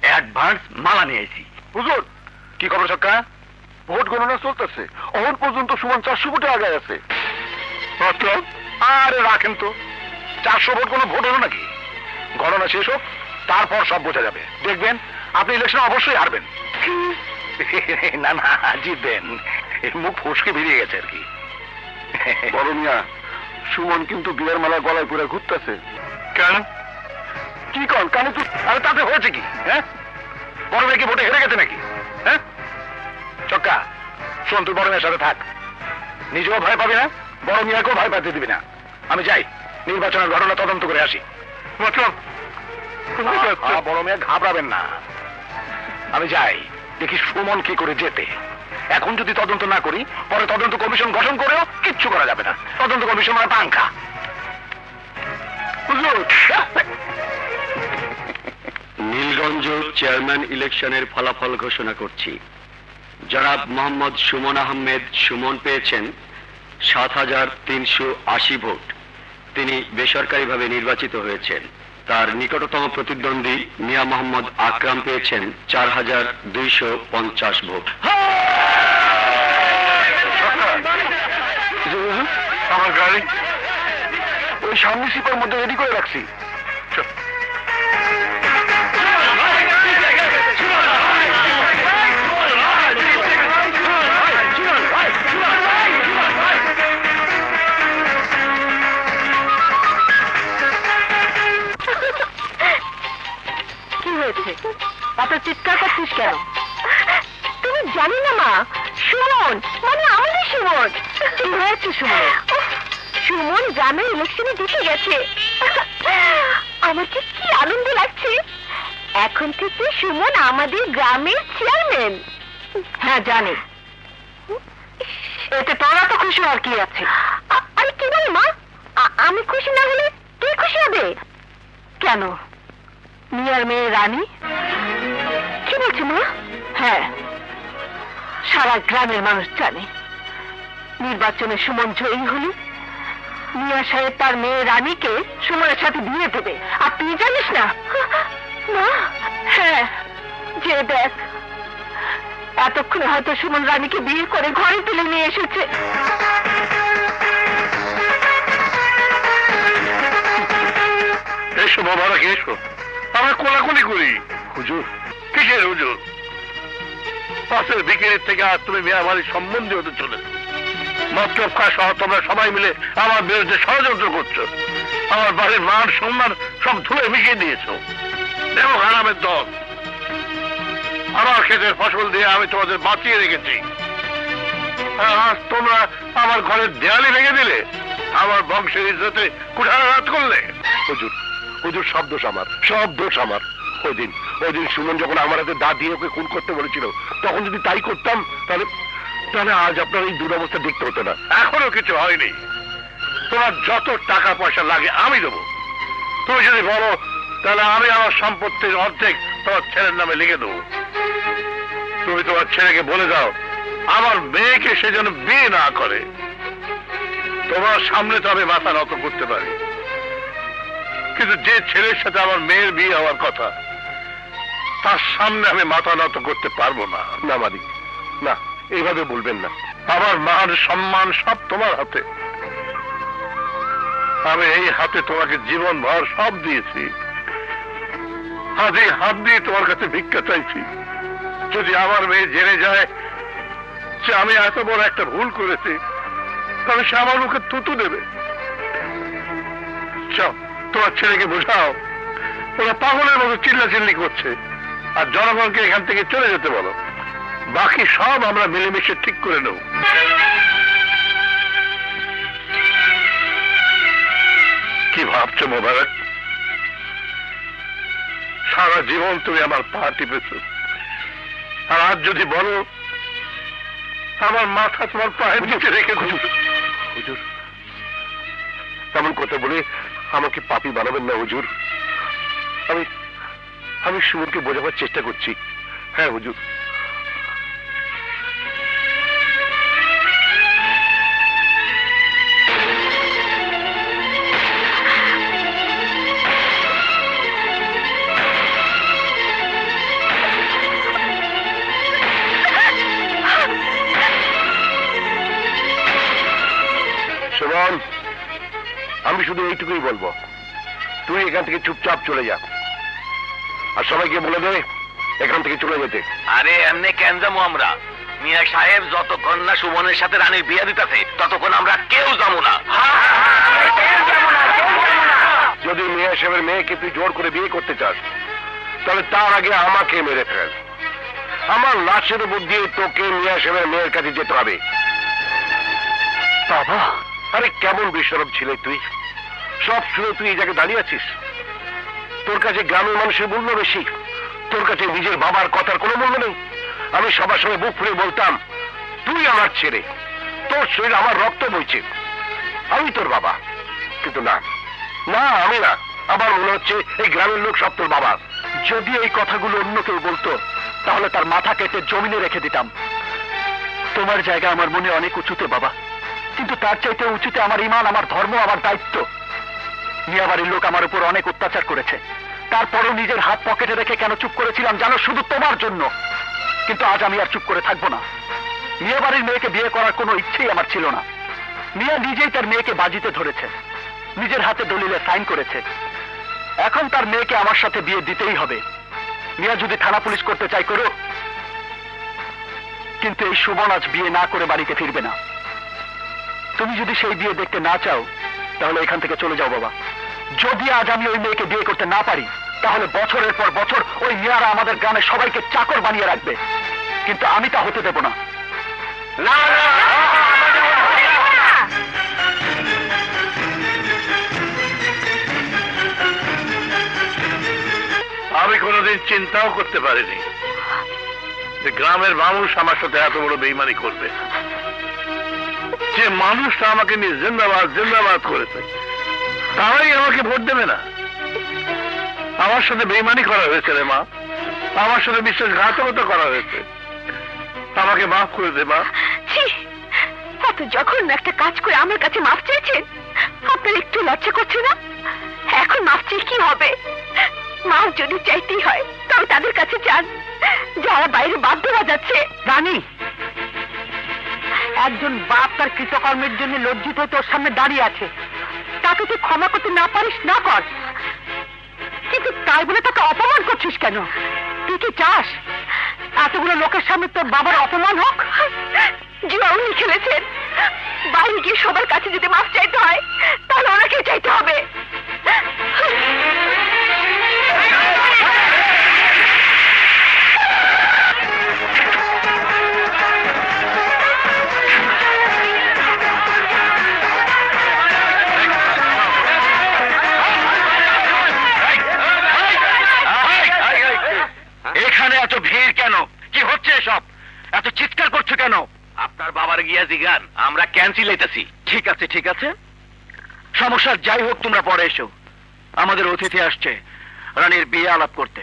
Speaker 3: অ্যাডভান্স মালা নিয়ে আইছি। হুজুর, কি খবর সক্কা? ভোট গণনা চলতেছে, এখন পর্যন্ত সুমন 400 ভোটে আগায় আছে। আরে রাখেন তো, 400 ভোট কোনো ভোট হলো নাকি? গণনা শেষ হোক, তারপর সব বোঝা যাবে। দেখবেন আপনি ইলেকশনে অবশ্যই হারবেন। না না, জিতবেন। এই মুখ ফসকে বেরিয়ে গেছে আর কি।
Speaker 1: বড় মিয়া, সুমন কিন্তু বিয়ের মালা গলায় পরে ঘুরতেছে।
Speaker 3: কেন?
Speaker 1: কি কন কানে তো?
Speaker 3: আরে তাতে হয়েছে কি? হ্যাঁ, বড় মেয়ে কি ভোটে হেরে গেছে নাকি? হ্যাঁ, চক্কা শোন, তুই বড় মেয়ের সাথে থাক। নিজেও ভয় পাবি না, বড় মিয়াকেও ভয় পাতে দিবি না। আমি যাই নির্বাচনের ঘটনা তদন্ত করে আসি। বড় মেয়ে ঘাবড়াবেন না, আমি যাই দেখি সুমন কি করে যেতে। এখন যদি তদন্ত না করি, পরে তদন্ত কমিশন গঠন করেও কিচ্ছু করা যাবে না। তদন্ত কমিশন মানে পাঙ্খা।
Speaker 5: নীলগঞ্জ চেয়ারম্যান ইলেকশনের ফলাফল ঘোষণা করছি। জনাব মোহাম্মদ সুমন আহমেদ সুমন পেয়েছেন 7,380 ভোট। তিনি বেসরকারিভাবে নির্বাচিত হয়েছেন। তার নিকটতম প্রতিদ্বন্দ্বী মিয়া মোহাম্মদ আকরাম পেয়েছেন 4,250 ভোট।
Speaker 3: আমার গাড়ি
Speaker 1: ওই সামনে সিপার মধ্যে রেডি করে রাখছি।
Speaker 2: কি হয়েছে? এত চিৎকার করছিস কেন?
Speaker 4: তুমি জানি না মা, সুমন মানে আমাদের সুমন।
Speaker 2: কি হয়েছে সুমন?
Speaker 4: সুমন গ্রামের ইলেকশনে জিতে গেছে। আমার যে কি আনন্দ লাগছে। এখন থেকে সুমন আমাদের গ্রামের চেয়ারম্যান।
Speaker 2: হ্যাঁ জানি, এতে তোরা তো খুশি আর কি আছে?
Speaker 4: আরে কি বলে মা? আমি খুশি না হলে কে খুশি হবে?
Speaker 2: কেন, মিয়ার মেয়ে রানী?
Speaker 4: কি বলছো মা?
Speaker 2: হ্যাঁ, সারা গ্রামের মানুষ জানে নির্বাচনে সুমন জয়ী হলে মিয়া সাহেব তার মেয়ে রানীকে সুমনের সাথে বিয়ে দেবে। আর তুই জানিস না?
Speaker 4: মা,
Speaker 2: হ্যাঁ, যে দেখ, এতক্ষণে হয়তো সুমন রানীকে বিয়ে করে ঘরে তুলে নিয়ে এসেছে।
Speaker 3: এসো বাবারা, এসো, আমরা কোলাকুলি করি।
Speaker 1: হুজুর,
Speaker 3: কিসের হুজুর? পাশের বিকেলের থেকে আর তুমি মেয়া বাড়ির সম্বন্ধে হতে চলেছো। মতলব খায় সহ তোমরা সবাই মিলে আমার বিরুদ্ধে ষড়যন্ত্র করছো। আমার বাড়ির মান সম্মান সব ধুয়ে মিশিয়ে দিয়েছো। দেব হারামের দল। আমার ক্ষেতের ফসল দিয়ে আমি তোমাদের বাঁচিয়ে রেখেছি, আর আজ তোমরা আমার ঘরের দেয়ালে ভেঙে দিলে, আমার বংশের ইজ্জতে কুঠারাঘাত করলে।
Speaker 1: হুজুর, হুজুর, সব দোষ আমার, সব দোষ আমার। ওই দিন সুমন যখন আমার হাতে দা দিয়ে ওকে খুন করতে বলেছিল, তখন যদি তাই করতাম তাহলে তাহলে আজ আপনার এই দুরবস্থা দেখতে হতো না।
Speaker 3: এখনো কিছু হয়নি। তোমার যত টাকা পয়সা লাগে আমি দেবো। তুমি যদি বলো তাহলে আমি আমার সম্পত্তির অর্ধেক তোমার ছেলের নামে লিখে দেবো। তুমি তোমার ছেলেকে বলে দাও আমার মেয়েকে সে যেন বিয়ে না করে। তোমার সামনে তো আমি মাথা নত করতে পারি, কিন্তু যে ছেলের সাথে আমার মেয়ের বিয়ে হওয়ার কথা, তার সামনে আমি মাথা নত করতে পারবো না।
Speaker 1: না মালিক, না, এইভাবে বলবেন না।
Speaker 3: আমার মান সম্মান সব তোমার হাতে। আমি এই হাতে তোমাকে জীবন ভর সব দিয়েছি। আজ এই হাত দিয়ে তোমার কাছে ভিক্ষা চাইছি। যদি আমার মেয়ে জেনে যায় যে আমি এত বড় একটা ভুল করেছি, তবে সে আমার মুখে থুতু দেবে। চল, তোমার ছেলেকে বোঝাও। ওরা পাগলের মতো চিল্লাচিল্লি করছে, আর জনগণকে এখান থেকে চলে যেতে বলো। বাকি সব আমরা মিলেমিশে ঠিক করে নেব। কি ভাবছো মোবারক? সারা জীবন তুমি আমার পা টিপেছ, আর আজ যদি বলো আমার মাথা তোমার পায়ের নিচে রেখে দেবো।
Speaker 1: হুজুর, তেমন কথা বলে আমাকে পাপী বানাবেন না হুজুর। আমি সুমনকে বোঝাবার চেষ্টা করছি। হ্যাঁ হুজুর। সুমন, আমি শুধু এইটুকুই বলবো,
Speaker 3: তুই এখান থেকে চুপচাপ চলে যা, আর সবাইকে বলে দে এখান থেকে চলে যেতে।
Speaker 1: আরে এমনি কেন যাবো আমরা? মিয়া সাহেব যতক্ষণ না সুমনের সাথে রানীর বিয়ে দিতেছে ততক্ষণ আমরা কেউ যাবো না।
Speaker 3: যদি মিয়া সাহেবের মেয়েকে তুই জোর করে বিয়ে করতে চাস, তাহলে তার আগে আমাকে মেরে ফেল। আমার লাশের উপর দিয়ে তোকে মিয়া সাহেবের মেয়ের কাছে যেতে হবে।
Speaker 1: বাবা,
Speaker 3: আরে কেমন বেশরম ছিলে তুই, সব শুনে তুই এই জায়গায় দাঁড়িয়ে আছিস? তোর কাছে গ্রামের মানুষের মূল্য বেশি, তোর কাছে নিজের বাবার কথার কোনো মূল্য নেই। আমি সবার সঙ্গে বুক ফুলে বলতাম তুই আমার ছেলে, তোর শরীর আমার রক্ত বইছে, আমি তোর বাবা। কিন্তু না না, আমি না, আমার মনে হচ্ছে এই গ্রামের লোক সব তোর বাবা।
Speaker 1: যদি এই কথাগুলো অন্য কেউ বলতো তাহলে তার মাথা কেটে জমিনে রেখে দিতাম। তোমার জায়গা আমার মনে অনেক উঁচুতে বাবা, কিন্তু তার চাইতে উঁচুতে আমার ঈমান, আমার ধর্ম, আমার দায়িত্ব। মিয়া বাড়ির লোক আমার উপর অনেক অত্যাচার করেছে, তারপরেও নিজের হাত পকেটে রেখে কেন চুপ করেছিলাম জানো? শুধু তোমার জন্য। কিন্তু আজ আমি আর চুপ করে থাকবো না। মিয়া বাড়ির মেয়েকে বিয়ে করার কোনো ইচ্ছেই আমার ছিল না। মিয়া নিজেই তার মেয়েকে বাজিতে ধরেছে, নিজের হাতে দলিলে সাইন করেছে। এখন তার মেয়েকে আমার সাথে বিয়ে দিতেই হবে। মিয়া যদি থানা পুলিশ করতে চাই করো, কিন্তু এই সুমন আজ বিয়ে না করে বাড়িতে ফিরবে না। তুমি যদি সেই বিয়ে দেখতে না চাও তাহলে এখান থেকে চলে যাও বাবা। যদি আজ আমি ওই মেয়েকে বিয়ে করতে না পারি তাহলে বছরের পর বছর ওই মিয়ারা আমাদের গ্রামে সবাইকে চাকর বানিয়ে রাখবে, কিন্তু আমি তা হতে দেব না।
Speaker 3: আমি কোনোদিন চিন্তাও করতে পারিনি যে গ্রামের মানুষ আমার সাথে এত বড় বেইমানি করবে। যে মানুষটা আমাকে নিয়ে জিন্দাবাদ জিন্দাবাদ করেছে তারাই আমাকে ভোট দেবে না। আমার সাথে বেইমানি করা হয়েছে রে মা, আমার সাথে বিশ্বাসঘাতকতা করা হয়েছে। আমাকে মাফ করে দে মা।
Speaker 4: এত যখন একটা কাজ করে আমার কাছে মাফ চাইছেন, আপনার একটু লজ্জা করছে না? এখন মাফ চেয়ে কি হবে? মাফ যদি চাইতেই হয় তবে তাদের কাছে চান যারা বাইরে বাধ্য বাজাচ্ছে।
Speaker 2: রানী, একজন বাপ তার কৃতকর্মের জন্য লজ্জিত হয়ে তোর সামনে দাঁড়িয়ে আছে, তাকে তুই ক্ষমা করতে না পারিস না কর, কিন্তু তাই বলে তাকে অপমান করছিস কেন? তুই কি চাস এতগুলো লোকের সামনে তোর বাবার অপমান হোক?
Speaker 4: জুয়া উনি খেলেছেন, বাইরে গিয়ে সবার কাছে যদি মাফ চাইতে হয় তাহলে ওনাকে চাইতে হবে।
Speaker 1: এখানে এত ভিড় কেন? কি হচ্ছে এসব? এত চিৎকার করছো কেন? আপনার বাবার গিয়া জিগান, আমরা ক্যান্সেল হইতেছি। ঠিক আছে ঠিক আছে, সমস্যা যাই হোক, তোমরা পরে এসো। আমাদের অতিথি আসছে রানীর বিয়ে আলাপ করতে।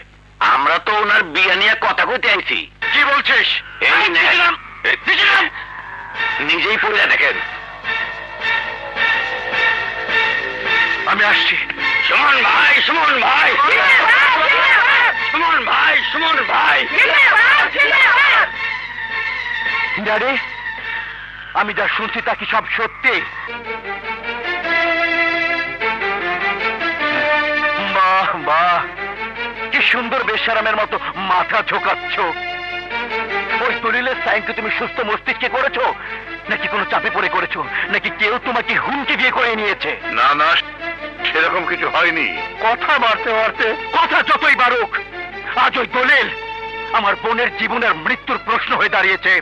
Speaker 1: আমরা তো ওনার বিয়ে নিয়ে কথা কইতে আইছি। কি বলছিস? এই নিজেই পড়ে দেখেন। আমি আসছি। সুমন ভাই, সুমন ভাই, সুমন ভাই, সুমন ভাই। ড্যাডি, আমি যা শুনছি তা কি সব সত্যি? বাহ বাহ, কি সুন্দর বেশারামের মতো মাথা ঝোকাচ্ছ। ওই দলিলের সাইনকে তুমি সুস্থ মস্তিষ্কে করেছো নাকি কোনো চাপে পড়ে করেছো, নাকি কেউ তোমাকে হুমকি দিয়ে করে নিয়েছে?
Speaker 3: না না, সেরকম কিছু হয়নি।
Speaker 1: কথা বাড়তে বাড়তে কথা যতই বাড়ুক, আজ ওই দলিল আমার বোনের জীবনের মৃত্যুর প্রশ্ন হয়ে দাঁড়িয়েছে।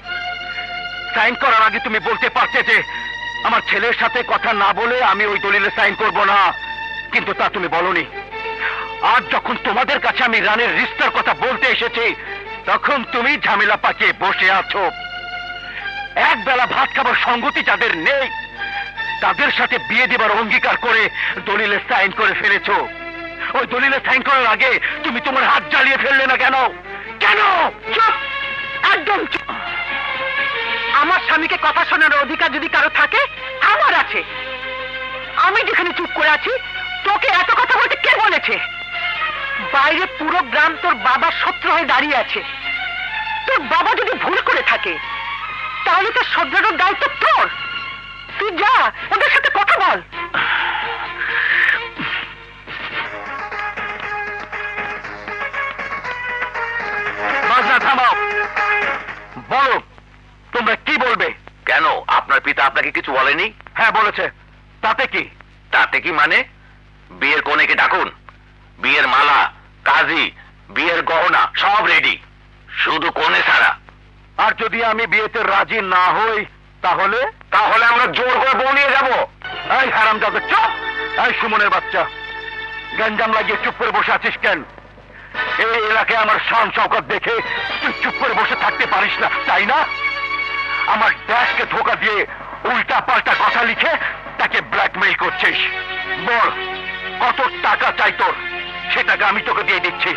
Speaker 1: সাইন করার আগে তুমি বলতে পারতে যে আমার ছেলের সাথে কথা না বলে আমি ওই দলিলে সাইন করব না, কিন্তু তা তুমি বলনি। আজ যখন তোমাদের কাছে আমি রানের রিস্তার কথা বলতে এসেছি তখন তুমি ঝামেলা পাকিয়ে বসে আছো। এক বেলা ভাত খাবার সঙ্গতি যাদের নেই তাদের সাথে বিয়ে দেবার অঙ্গীকার করে দলিলে সাইন করে ফেলেছো। ওই দলিলে সাইন করার আগে তুমি তোমার হাত জ্বালিয়ে ফেললে না কেন? কেন?
Speaker 2: চুপ, একদম চুপ। আমার স্বামীকে কথা শোনার অধিকার যদি কারো থাকে আমার আছে। আমি যেখানে চুপ করে আছি তোকে এত কথা বলতে কে বলেছে? বাইরে পুরো গ্রাম তোর বাবার শত্রু হয়ে দাঁড়িয়ে আছে। তোর বাবা যদি ভুল করে থাকে তাহলে তোর শোধরানোর দায়িত্ব তোর। তুই যা ওদের সাথে কথা বল।
Speaker 1: থামাও, বলো তোমরা কি বলবে?
Speaker 3: কেন, আপনার পিতা আপনাকে কিছু বলেনি?
Speaker 1: হ্যাঁ বলেছে, তাতে কি?
Speaker 3: তাতে কি মানে? বিয়ের কনেকে ডাকুন, বিয়ের মালা, কাজী, বিয়ের গহনা সব রেডি, শুধু কনে ছাড়া।
Speaker 1: আর যদি আমি বিয়েতে রাজি না হই তাহলে?
Speaker 3: তাহলে আমরা জোর করে বউ নিয়ে যাবো।
Speaker 1: এই হারামজাদা চুপ! এই সুমনের বাচ্চা, গঞ্জাম লাগিয়ে চুপ করে বসে আছিস কেন? এই এলাকায় আমার শান শওকত দেখে তুই চুপ করে বসে থাকতে পারিস না, তাই না? আমার ড্যাশকে ধোকা দিয়ে উল্টা পাল্টা কথা লিখে তাকে ব্ল্যাকমেইল করছিস। বল কত টাকা চাই তোর, সে টাকা আমি তোকে দিয়ে দিচ্ছি,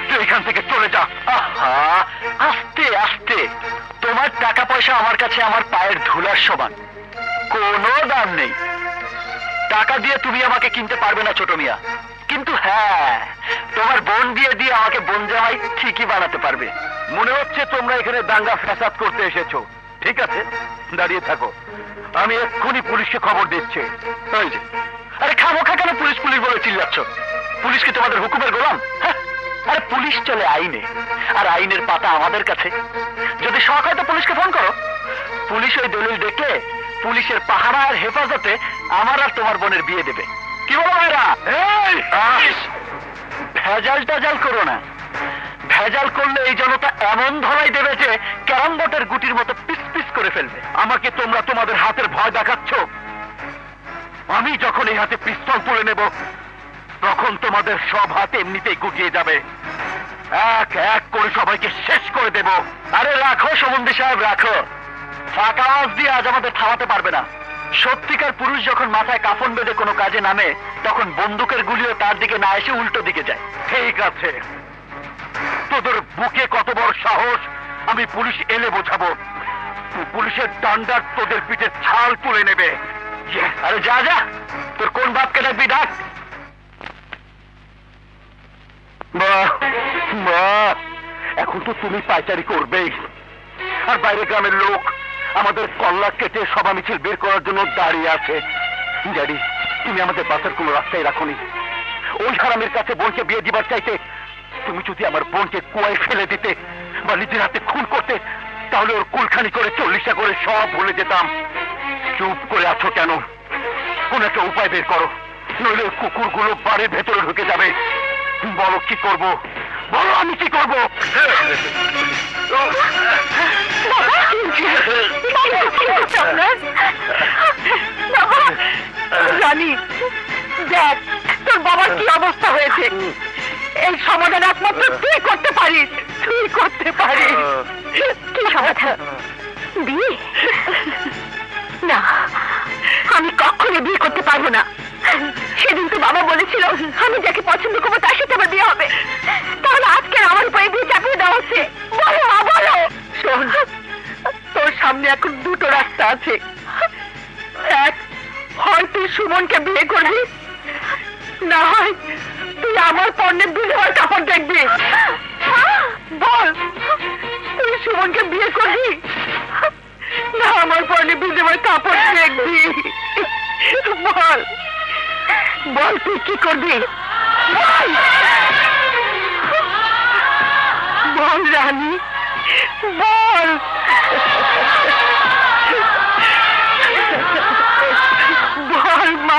Speaker 1: তুই এখান থেকে চলে যা। আহা, আস্তে আস্তে, তোমার টাকা পয়সা আমার কাছে আমার পায়ের ধুলার সমান, কোনো দাম নেই। টাকা দিয়ে তুমি আমাকে কিনতে পারবে না ছোট মিয়া, কিন্তু হ্যাঁ, তোমার বোন দিয়ে দিয়ে আমাকে বোন জামাই ঠিকই বানাতে পারবে। মনে হচ্ছে তোমরা এখানে দাঙ্গা ফ্যাসাদ করতে এসেছো। ঠিক আছে, দাঁড়িয়ে থাকো, আমি এক্ষুনি পুলিশকে খবর দিচ্ছি। ওই যে, আরে খামোখা কেন পুলিশ পুলিশ বলে চিল্লাচ্ছ? পুলিশ কি তোমাদের হুকুমের গোলাম? হ্যাঁ? আরে পুলিশ চলে আইনে, আর আইনের পাতা আমাদের কাছে। যদি শখ হয় তো পুলিশকে ফোন করো, পুলিশ ওই দলিল দেখে পুলিশের পাহারা আর হেফাজতে আমার আর তোমার বোনের বিয়ে দেবে। কি বলো ভাইরা? ভেজাল টাজাল করো না, ভেজাল করলে এই জনতা এমন ধরাই দেবে যে ক্যারাম বোর্ডের গুটির মতো পিস পিস করে ফেলবে। আমাকে তোমরা তোমাদের হাতের ভয় দেখাচ্ছ, আমি যখন এই হাতে পিস্তল তুলে নেব তখন তোমাদের সব হাত এমনিতেই গুটিয়ে যাবে, এক এক করে সবাইকে শেষ করে দেব। আরে রাখো সমন্দি সাহেব, রাখো, ফাঁকা আওয়াজ দিয়ে আজ আমাদের থামাতে পারবে না। সত্যিকার পুরুষ যখন মাথায় কাফন বেঁধে কোনো কাজে নামে তখন বন্দুকের গুলিও তার দিকে না এসে উল্টো দিকে যায়। ঠিক আছে, তোদের বুকে কত বড় সাহস, আমি পুলিশ এলে বোঝাবো। পুলিশের ডান্ডার তোদের পিঠে ছাল তুলে নেবে। আরে যা যা, তোর কোন বাপকে ডাকবি ডাক। বাহ বাহ, এখন তো তুমি পাইচারি করবেই, আর বাইরে গ্রামের লোক আমাদের কল্লা কেটে সভা মিছিল বের করার জন্য দাঁড়িয়ে আছে। ড্যাডি, তুমি আমাদের বাঁচার কোনো রাস্তায় রাখোনি। ওই হারামের কাছে বোনকে বিয়ে দিবার চাইতে তুমি যদি আমার বোনকে কুয়ায় ফেলে দিতে বা নিজের হাতে খুন করতে, তাহলে ওর কুলখানি করে 40টা করে সব ভুলে যেতাম। চুপ করে আছো কেন? কোন একটা উপায় বের করো, নইলে কুকুরগুলো বাড়ির ভেতরে ঢুকে যাবে। বলো কি করব, বলো আমি কি করব?
Speaker 2: জানি, দেখ তোর বাবার কি অবস্থা হয়েছে। এই সমাধান একমাত্র তুই করতে পারিস, তুই করতে পারিস।
Speaker 4: কি সমাধান? বিয়ে? না, আমি কখনো বিয়ে করতে পারবো না। সেদিন তো বাবা বলেছিল আমি যাকে পছন্দ করবো তার সাথে আমার বিয়ে হবে, তাহলে আজকে আমার উপরে বিয়ে চাপিয়ে দেওয়া হচ্ছে। বলো বলো।
Speaker 2: শোন, তোর সামনে এখন দুটো রাস্তা আছে। এক, হয় তুই সুমনকে বিয়ে করবি, না হয় তুই আমার পণ্যের বিনিময় কাপড় দেখবি। বল, তুই সুমনকে বিয়ে করবি না আমার পণ্যের বিনিময় কাপড় দেখবি? বল বল, তুই কি করবি? বল বল রানী, বল। বল মা,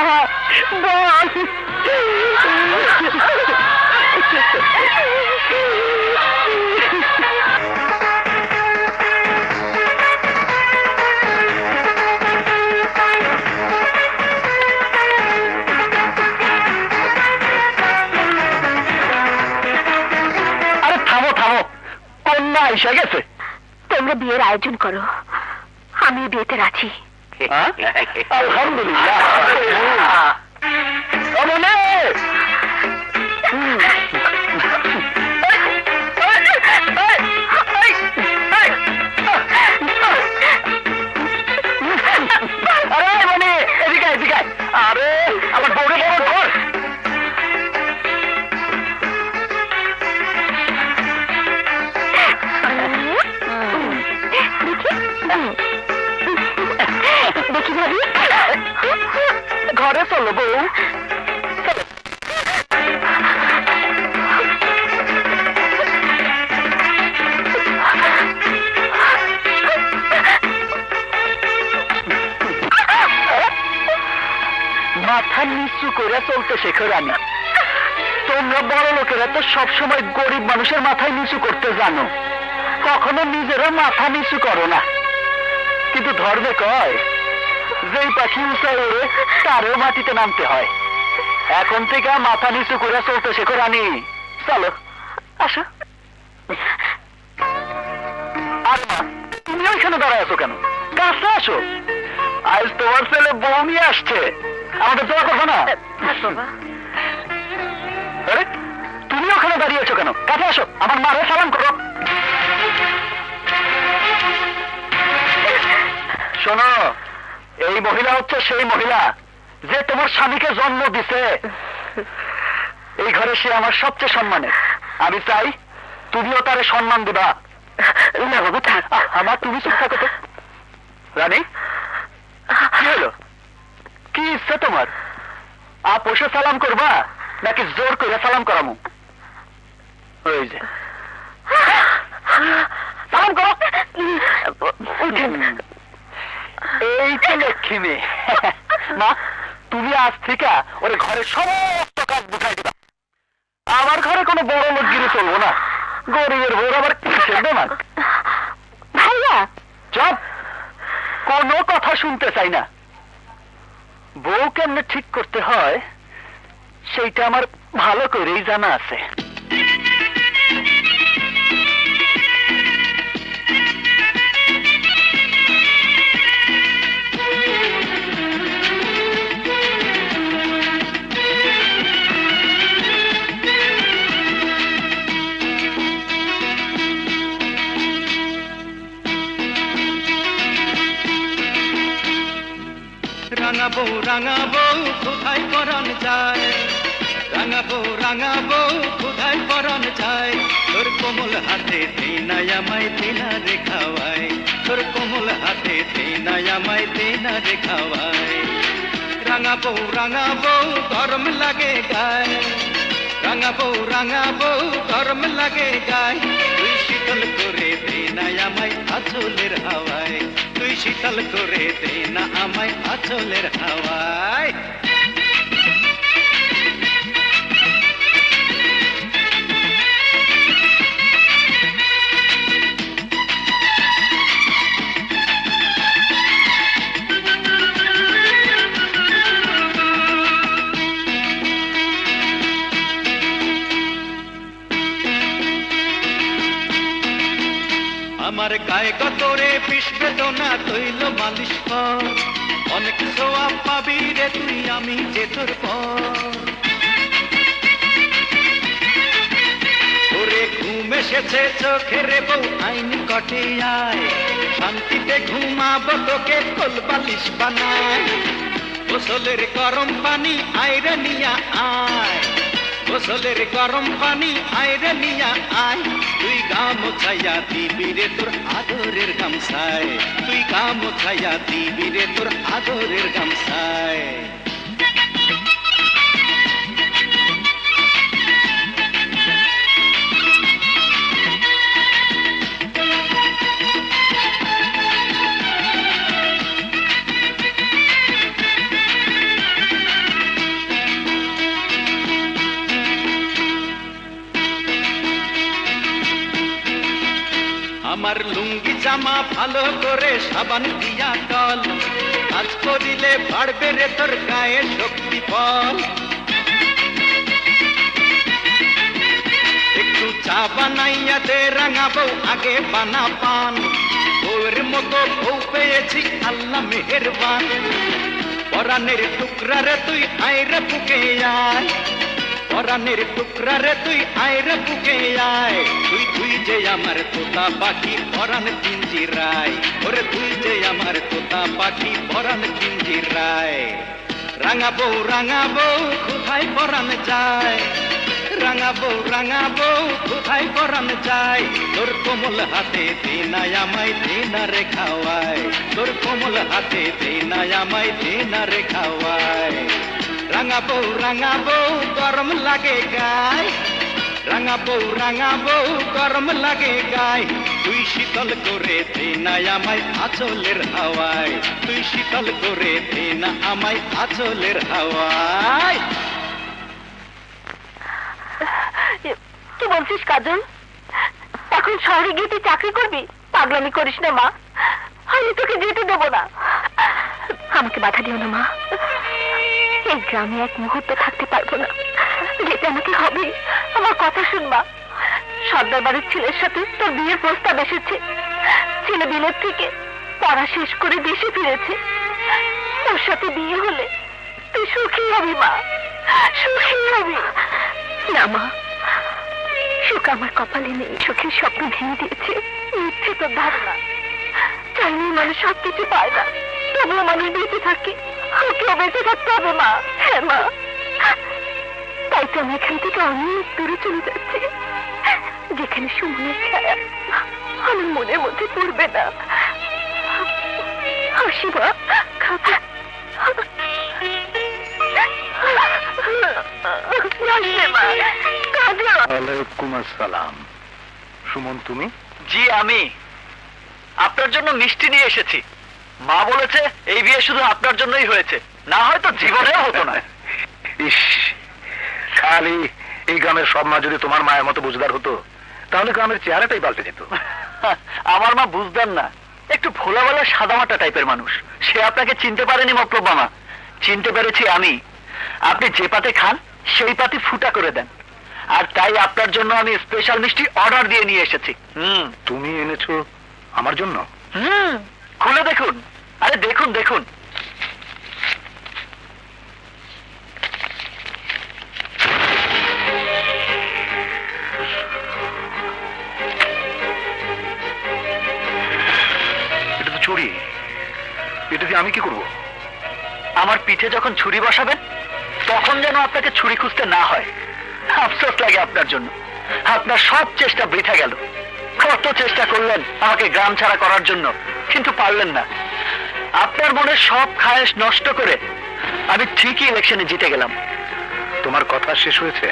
Speaker 2: বল।
Speaker 1: আরে থামো থামো, কন্যা এসে গেছে।
Speaker 4: তোমরা বিয়ের আয়োজন করো, আমি বিয়েতে রাজি।
Speaker 1: আলহামদুলিল্লাহ। অমনে আরে মানে এদিকে এদিকে, আরে আমার বউরে বড় ধর।
Speaker 4: দেখি ভাবি,
Speaker 2: ঘরে চলো বউ।
Speaker 1: মাথা নিচু করে চলতে শেখো রানী। তোমরা বড় লোকেরা তো সবসময় গরিব মানুষের মাথায় নিচু করতে জানো, কখনো নিজেরা মাথা নিচু করো না। কিন্তু ধর্মে কয় যেই পাখি উঁচায় ওড়ে তারও মাটিতে নামতে হয়। এখন থেকে মাথা নিচু করে চলতে শেখো রানী। চলো আসো। আর মা, তুমি ওইখানে দাঁড়ায় আছো কেন? কাছে আসো। আজ তোমার ছেলে বউ নিয়ে আসছে, আমাদের দোয়া করবো না?
Speaker 2: বাবা,
Speaker 1: আরে তুমি ওখানে দাঁড়িয়ে আছো কেন? কাছে আসো, আমার মারে সালাম করো। শোনো, এই মহিলা হচ্ছে সেই মহিলা যে তোমার স্বামীকে জন্ম দিছে। এই ঘরে সে আমার সবচেয়ে সম্মানের। আমি চাই তুমিও তারে সম্মান দিবা।
Speaker 2: না বাবা থাক।
Speaker 1: আমার তুমি চুপ থাকো তো। রানী, কি হলো? কি ইচ্ছে তোমার? আপোষে সালাম করবা নাকি জোর করে সালাম করামু? ওই যে সালাম করো। এই তো লক্ষ্মী মেয়ে। মা, তুমি আজ থেকে ওর ঘরের সমস্ত কাজ বুঝাই দিবা। আমার ঘরে কোনো বড় লোক গিরে চলবো না। গরিবের বউর আবার কিসের বেমাক?
Speaker 4: ভাইয়া,
Speaker 1: চপ, কোনো কথা শুনতে চাই না। বউ কেমনে ঠিক করতে হয় সেইটা আমার ভালো করেই জানা আছে।
Speaker 6: রাঙাবো কোথায় পরাণ যায়, রাঙাবো কোথায় পরাণ যায়। তোর কোমল হাতে তেনাই আমায় তেনা রেখাওয়ায়, তোর কোমল হাতে তেনাই আমায় তেনা রেখাওয়ায়। রাঙাবো গরম লাগে গায়, রাঙাবো গরম লাগে গায়। তুই শীতল করে তেনাই আমায় আঁচলের হাওয়ায়, তুই শীতল করে দে না আমায় আঁচলের হাওয়ায়। আমার গায়ে গতরে বিষ বেদনা তৈল মালিশ কর, অনেক সোয়াব পাবি রে তুই আমি যে তোর পর। ওরে ঘুম এসেছে চোখে রে বউ আইন কটে আয়, শান্তিতে ঘুমাবো তোকে কোল বালিশ বানায়। গোসলের গরম পানি আইরে নিয়া আয়, গোসলের গরম পানি আইরে নিয়া আয়। তুই গামছাইয়া দিবি রে তোর আদরের গামছায়, তুই গামছাইয়া দিবি রে তোর আদরের গামছায়। আমার লুঙ্গি জামা ভালো করে সাবান দিয়া টল, আজ করিলে বাড়বে রে তোর গায়ে শক্তি বল। একটু চা বানাইয়া দে রাঙাবো আগে বানা পান, বউয়ের মতো বউ পেয়েছি আল্লাহ মেহেরবান। পরাণের টুকরা রে তুই আইরে বুকে আয়, পরাণের টুকরা রে তুই আইরে বুকে আয়। তুই যে আমার তোতা পাখি পরাণ পিঞ্জিরায়, ওরে তুই যে আমার তোতা পাখি পরাণ পিঞ্জিরায়। রাঙাবো কোথায় পরাণ যায়, রাঙাবো কোথায় পরাণ যায়। তোর কোমল হাতে দেনায় আমায় দেনা রে খাওয়ায়, তোর কোমল হাতে দেনায় আমায় দেনা রে খাওয়ায়। রাঙাবো গরম লাগে গায়, রাঙাবো গরম লাগে গায়। তুই শীতল করে দে না আমায় আঁচলের হাওয়ায়, তুই শীতল করে দে না আমায় আঁচলের হাওয়ায়।
Speaker 4: কি বলছিস কাজল? এখন শহরে গিয়ে তুই চাকরি করবি? পাগলামি করিস না মা, আমি তোকে যেতে দেবো না। আমাকে বাধা দিও না মা, এই গ্রামে এক মুহূর্ত থাকতে পারবো না, যেতে আমাকে হবে। আমার কথা শুন মা, সর্দার বাড়ির ছেলের সাথে তোর বিয়ের প্রস্তাব এসেছে। ছেলে বিলেত থেকে পড়া শেষ করে দেশে ফিরেছে। ওর সাথে বিয়ে হলে তুই সুখী হবি মা, সুখী হবি। না মা, সুখ আমার কপালে নেই, সুখের স্বপ্ন ভেঙে দিয়েছে মিথ্যে তোর ধারণা। চাইলে মানুষ সবকিছু পায় না, তবুও মানুষ বেঁচে থাকে। ওকেও বেঁচে থাকতে হবে মা। হ্যাঁ মা, তাই তো আমি এখান থেকে অনেক দূরে চলে যাচ্ছি, যেখানে সুমনের ছায়া আমার মনের মধ্যে পড়বে না। হাসি মা, খাবে।
Speaker 3: ওয়ালাইকুম আসসালাম। সুমন, তুমি?
Speaker 1: জি আমি আপনার জন্য মিষ্টি নিয়ে এসেছি। মা বলেছে এই বিয়ে শুধু আপনার জন্যই হয়েছে, না হয়তো জীবনেও হতো না।
Speaker 3: ইস, খালি এই গ্রামের সব মা যদি তোমার মায়ের মতো বুঝদার হতো, তাহলে গ্রামের চেহারাটাই পাল্টে যেত।
Speaker 1: আমার মা বুঝতেন না, একটু ভোলাবেলা সাদামাটা টাইপের মানুষ। সে আপনাকে চিনতে পারেনি মতলব মামা, চিনতে পেরেছি আমি। আপনি যে পাতে খান সেই পাতে ফুটা করে দেন, আর তাই আপনার জন্য আমি স্পেশাল মিষ্টি অর্ডার দিয়ে নিয়ে এসেছি।
Speaker 3: তুমি এনেছো আমার জন্য?
Speaker 1: খুলে দেখুন। আরে দেখুন দেখুন।
Speaker 3: এটা তো ছুরি, এটা দিয়ে আমি কি করব?
Speaker 1: আমার পিঠে যখন ছুরি বসাবেন তখন যেন আপনাকে ছুরি খুঁজতে না হয়। আফসোস লাগে আপনার জন্য, আপনার সব চেষ্টা বৃথা গেল। কত চেষ্টা করলেন আমাকে গ্রাম ছাড়া করার জন্য, কিন্তু পারলেন না। আপনার মনের সব খায়েশ নষ্ট করে আমি ঠিকই ইলেকশনে জিতে গেলাম।
Speaker 3: তোমার কথা শেষ হয়েছে?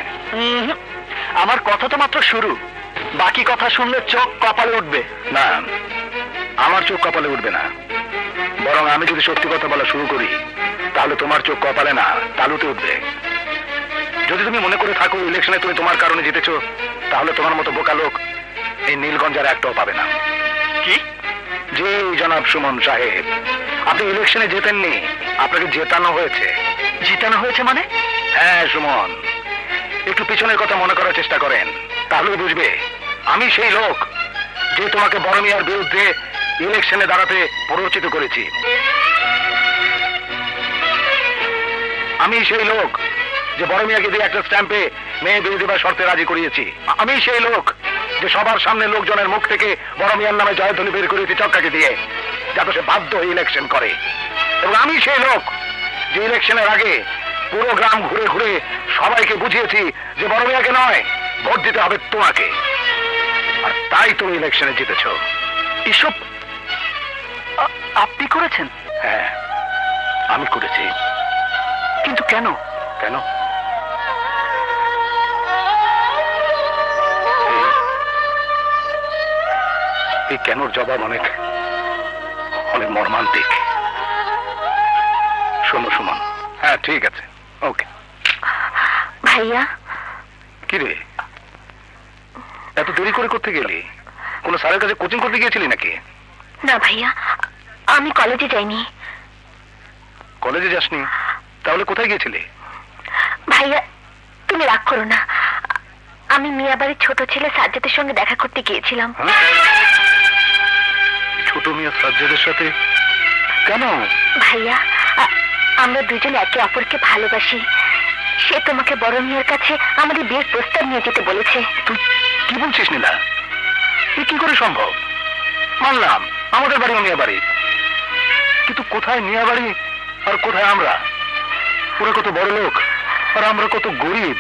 Speaker 1: আমার কথা তো মাত্র শুরু, বাকি কথা শুনলে চোখ কপালে উঠবে।
Speaker 3: না, আমার চোখ কপালে উঠবে না, বরং আমি যদি সত্যি কথা বলা শুরু করি তাহলে তোমার চোখ কপালে না তালুতে উঠবে। যদি তুমি মনে করে থাকো ইলেকশনে তুমি তোমার কারণে জিতেছো, তাহলে তোমার মতো বোকা লোক এই নীলগঞ্জের একটাও পাবে না।
Speaker 1: কি?
Speaker 3: জি জনাব সুমন সাহেব, আপনি ইলেকশনে জেতেননি, আপনাকে জেতানো হয়েছে।
Speaker 1: জিতানো হয়েছে মানে?
Speaker 3: হ্যাঁ সুমন, একটু পিছনের কথা মনে করার চেষ্টা করেন, তাহলে বুঝবে আমি সেই লোক যে তোমাকে বড় মিয়ার বিরুদ্ধে ইলেকশনে দাঁড়াতে প্ররোচিত করেছি। আমি সেই লোক যে বড় মিয়াকে দিয়ে একটা স্ট্যাম্পে মেয়ে বিয়ে দেবার শর্তে রাজি করিয়েছি। আমি সেই লোক যে সবার সামনে লোকজনের মুখ থেকে বড় মিয়ার নামে জয়ধ্বনি বের করেছি চক্কাকে দিয়ে, যাতে সে বাধ্য হয়ে ইলেকশন করে। এবং আমি সেই লোক যে ইলেকশনের আগে পুরো গ্রাম ঘুরে ঘুরে সবাইকে বুঝিয়েছি যে বড় মিয়াকে নয়, ভোট দিতে হবে তোমাকে। আর তাই তুমি ইলেকশনে জিতেছো।
Speaker 1: এসব আপনি করেছেন?
Speaker 3: হ্যাঁ, আমি করেছি।
Speaker 1: কিন্তু কেন?
Speaker 3: কেন? এই কেনর জবাব অনেক অনেক মর্মান্তিক। শোনো সুমন, হ্যাঁ ঠিক আছে, ওকে।
Speaker 4: ভাইয়া,
Speaker 3: কি রে, এত দেরি করে করতে গেলি? কোন স্যারের কাছে কোচিং করতে গিয়েছিলি নাকি?
Speaker 4: না ভাইয়া, আমি কলেজে যাইনি।
Speaker 3: কলেজে যাসনি? তাহলে কোথায় গিয়েছিলি?
Speaker 4: ভাইয়া তুমি রাগ করো না, আমি মিয়াবাড়ির ছোট ছেলে সাজ্জাদের সঙ্গে দেখা করতে গিয়েছিলাম।
Speaker 3: হ্যাঁ? ছোট মিয়া সাজ্জাদের সাথে? কেন?
Speaker 4: ভাইয়া, আমরা দুজন একে অপরকে ভালোবাসি। সে তোমাকে বড় মিয়ার কাছে আমাদের বিয়ের প্রস্তাব নিয়ে যেতে বলেছে।
Speaker 3: তুই কি বলছিস নীলা? এ কি করে সম্ভব? মানলাম আমাদের বাড়ি মিয়া বাড়ি, কিন্তু কোথায় মিয়া বাড়ি আর কোথায় আমরা? ওরা কত বড় লোক আর আমরা কত গরিব।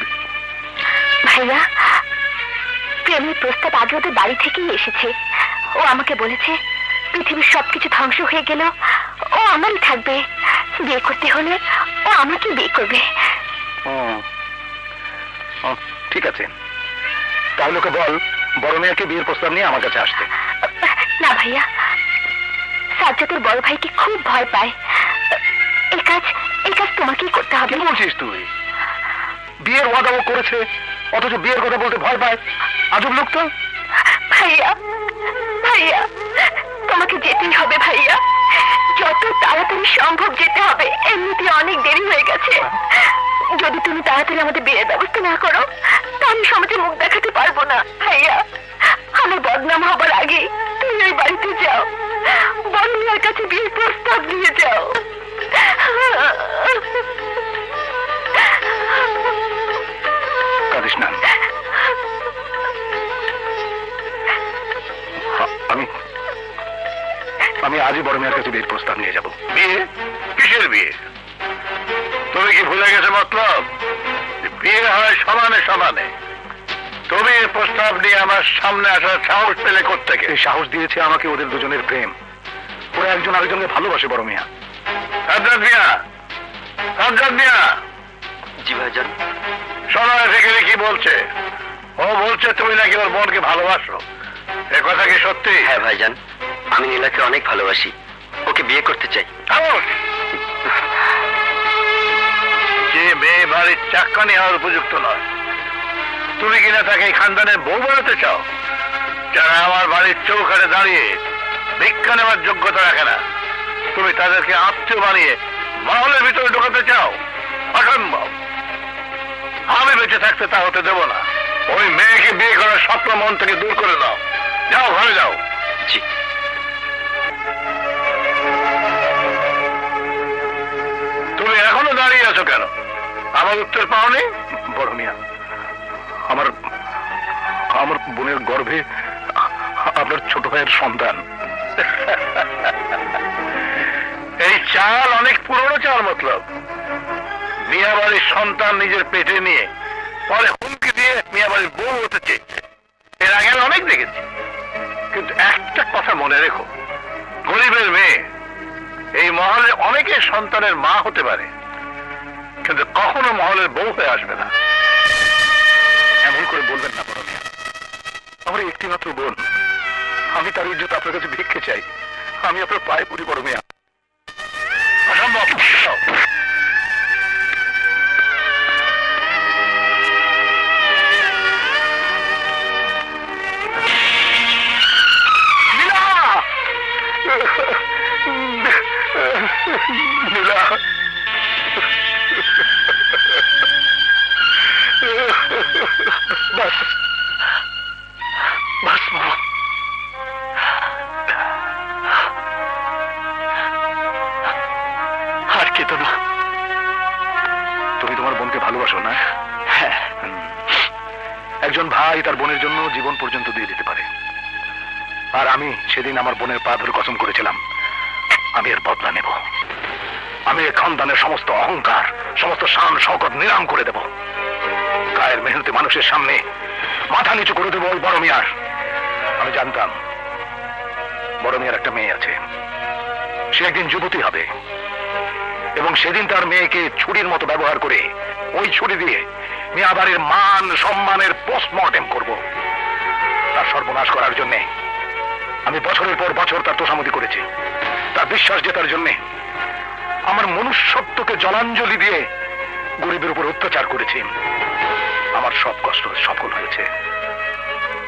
Speaker 4: ভাইয়া, প্রেমের প্রস্তাব আগে ওদের বাড়ি থেকেই এসেছে। ও আমাকে বলেছে পৃথিবীর সবকিছু ধ্বংস হয়ে গেল ও আমারই থাকবে, বিয়ে করতে হলে ও আমাকে বিয়ে করবে।
Speaker 3: ও, ঠিক আছে, তাহলে ওকে বল বড় মেয়েকে বিয়ের প্রস্তাব নিয়ে আমার কাছে আসতে।
Speaker 4: না ভাইয়া, সাজ্জাদের বড় ভাইকে খুব ভয় পায়। এই কাজ তোমাকেই করতে হবে।
Speaker 3: কি বলছিস তুই? বিয়ের ওয়াদা ও করেছে, অথচ বিয়ের কথা বলতে ভয় পায়। আজব লোক তো।
Speaker 4: ভাইয়া ভাইয়া, তোমাকে যেতেই হবে ভাইয়া, যত তাড়াতাড়ি সম্ভব যেতে হবে। এমনিতে অনেক দেরি হয়ে গেছে। যদি তুমি তাড়াতাড়ি আমাদের বিয়ের ব্যবস্থা না করো, তা আমি সমাজে মুখ দেখাতে পারবো না। ভাইয়া, আমার বদনাম হবার আগে তুমি ওই বাড়িতে যাও, বড় মিয়ার কাছে বিয়ের প্রস্তাব দিয়ে যাও।
Speaker 3: কাঁদিস না। আমি আজই বড় মেয়ের কাছে বিয়ের প্রস্তাব নিয়ে যাব। বিয়ে? কিসের বিয়ে? তুমি কি ভুলে গেছে মতলব? বিয়ে হয় সমানে সমানে। তুমি এই প্রস্তাব নিয়ে আমার সামনে আসার সাহস পেলে কোত্থেকে? এই সাহস দিয়েছে আমাকে ওদের দুজনের প্রেম। ওরা একজন আরেকজনকে ভালোবাসে বড় মিয়া। সাজ্জাদ মিয়া, সাজ্জাদ মিয়া।
Speaker 5: জি ভাইজান।
Speaker 3: সময় থেকে কি বলছে? ও বলছে তুমি নাকি ওর বোনকে ভালোবাসো। এ কথা কি সত্যি?
Speaker 5: হ্যাঁ ভাইজান, আমি নীলাকে অনেক ভালোবাসি, ওকে বিয়ে করতে চাই।
Speaker 3: যে মেয়ে বাড়ির চাকরানি হওয়ার উপযুক্ত নয়, তুমি কিনা তাকে এই খানদানের বউ বানাতে চাও? যারা আমার বাড়ির চৌকাঠে দাঁড়িয়ে ভিক্ষা নেওয়ার যোগ্যতা রাখে না, তুমি তাদেরকে আত্মীয় বানিয়ে মহলের ভিতরে ঢোকাতে চাও? অসম্ভব। আমি বেঁচে থাকতে তা হতে দেব না। ওই মেয়েকে বিয়ে করার স্বপ্ন মন থেকে দূর করে দাও। যাও, ঘরে যাও।
Speaker 5: জি।
Speaker 3: তুমি এখনো দাঁড়িয়ে আছো কেন? আমার উত্তর পাওনি? বড় মিয়া, আমার আমার বোনের গর্ভে আপনার ছোট ভাইয়ের সন্তান। এই চাল অনেক পুরনো চাল মতলব। মিয়া বাড়ির সন্তান নিজের পেটে নিয়ে পরে হুমকি দিয়ে মিয়া বাড়ির বউ হতে চেয়েছে। এর আগে আমি অনেক দেখেছি। কিন্তু একটা কথা মনে রেখো, গরিবের মেয়ে এই মহলে অনেকের সন্তানের মা হতে পারে, কিন্তু কখনো মহলের বউ হয়ে আসবে না। এমন করে বলবেন না বড় মিয়া। আমার একটি মাত্র বোন, আমি তার ইজ্জত আপনার কাছে ভিক্ষে চাই। আমি আপনার পায়ে পড়ি বড় মিয়া। অসম্ভব। নীলা, বাস বাস মামা। আর কেতো না। তুমি তোমার বোনকে ভালোবাসো না? হ্যাঁ। একজন ভাই তার বোনের জন্য জীবন পর্যন্ত দিয়ে দিতে পারে। আর আমি সেদিন আমার বোনের পা ধরে কসম করেছিলাম, আমি এর বদলা নেব। আমি এই খানদানের সমস্ত অহংকার, সমস্ত শান শওকত নিলাম করে দেব। গায়ের মেহনতি মানুষের সামনে মাথা নিচু করে দেবো ওই বড় মিয়ার। আমি জানতাম বড় মিয়ার একটা মেয়ে আছে, সে একদিন যুবতী হবে, এবং সেদিন তার মেয়েকে ছুরির মতো ব্যবহার করে ওই ছুরি দিয়ে মিয়া বাড়ির মান সম্মানের পোস্টমর্টেম করব। তার সর্বনাশ করার জন্যে আমি বছরের পর বছর তার তোষামতি করেছি। তার বিশ্বাস জেতার জন্যে আমার মনুষ্যত্বকে জলাঞ্জলি দিয়ে গরিবের উপর অত্যাচার করেছি। আমার সব কষ্ট সফল হয়েছে।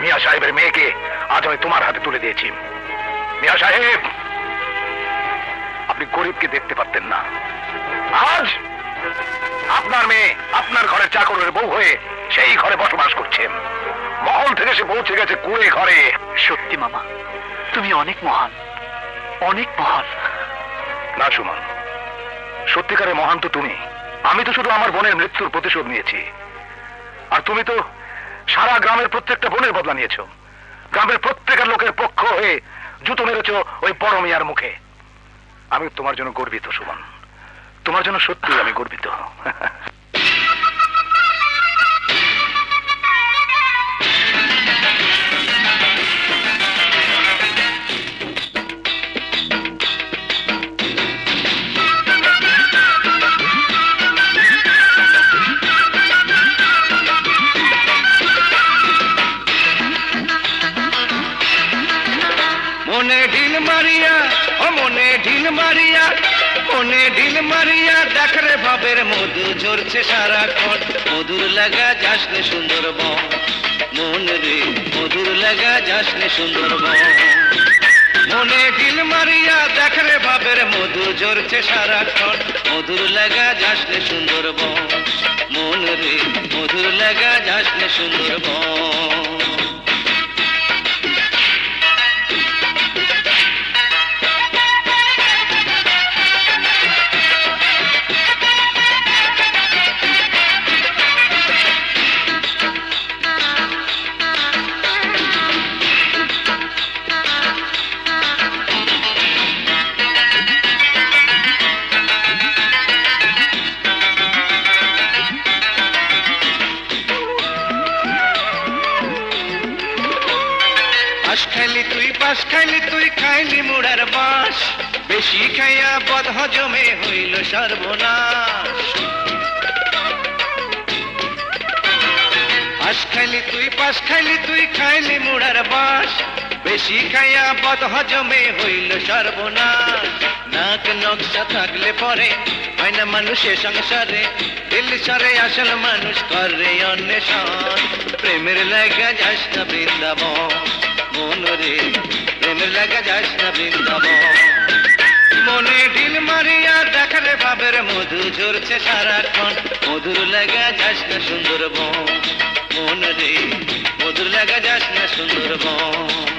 Speaker 3: মিয়া সাহেবের মেয়েকে আজ আমি তোমার হাতে তুলে দিয়েছি। মিয়া সাহেব, আপনি গরিবকে দেখতে পারতেন না, আজ আপনার মেয়ে আপনার ঘরের চাকরের বউ হয়ে সেই ঘরে বসবাস করছে। মহল থেকে সে পৌঁছে গেছে কুড়ে ঘরে।
Speaker 1: সত্যি মামা, তুমি অনেক মহান, অনেক মহান।
Speaker 3: না সুমন, সত্যিকারের মহান তো তুমি। আমি তো শুধু আমার বোনের মৃত্যুর প্রতিশোধ নিয়েছি, আর তুমি তো সারা গ্রামের প্রত্যেকটা বোনের বদলা নিয়েছো। গ্রামের প্রত্যেকটা লোকের পক্ষ হয়ে জুতো মেরেছো ওই বড় মিয়ার মুখে। আমি তোমার জন্য গর্বিত সুমন, তোমার জন্য সত্যি আমি গর্বিত।
Speaker 6: ঢিল মারিয়া দেখ রে ভাবের মধু ঝরছে সারাক্ষণ মধুর লাগা যাসনে সুন্দরবন মন রে মধুর লাগা যাসনে সুন্দরবন মনে ঢিল মারিয়া দেখ রে ভাবের মধু ঝরছে সারাক্ষণ মধুর লাগা যাসনে সুন্দরবন মন রে মধুর লাগা যাসনে সুন্দরবন পাশ খাইলি তুই খাইলি মুড়ার বাস বেশি খাইয়া বদ হজমে হইল সর্বনাশ পাশ খাইলি তুই খাইলি মুড়ার বাস বেশি খাইয়া বদ হজমে হইল সর্বনাশ নাক নকশা থাকলে পরে হয় না মানুষের সংসারে দিল সারে আসল মানুষ করে অন্বেষণ প্রেমের লাগা যাস না বৃন্দাবন মন রে প্রেমের লাগা যাস না বৃন্দাবন মনে ঢিল মারিয়া দেখ রে ভাবের মধু ঝরছে সারাক্ষণ মধুর লাগা যাস না সুন্দরবন মন রে মধুর লাগা যাস না সুন্দরবন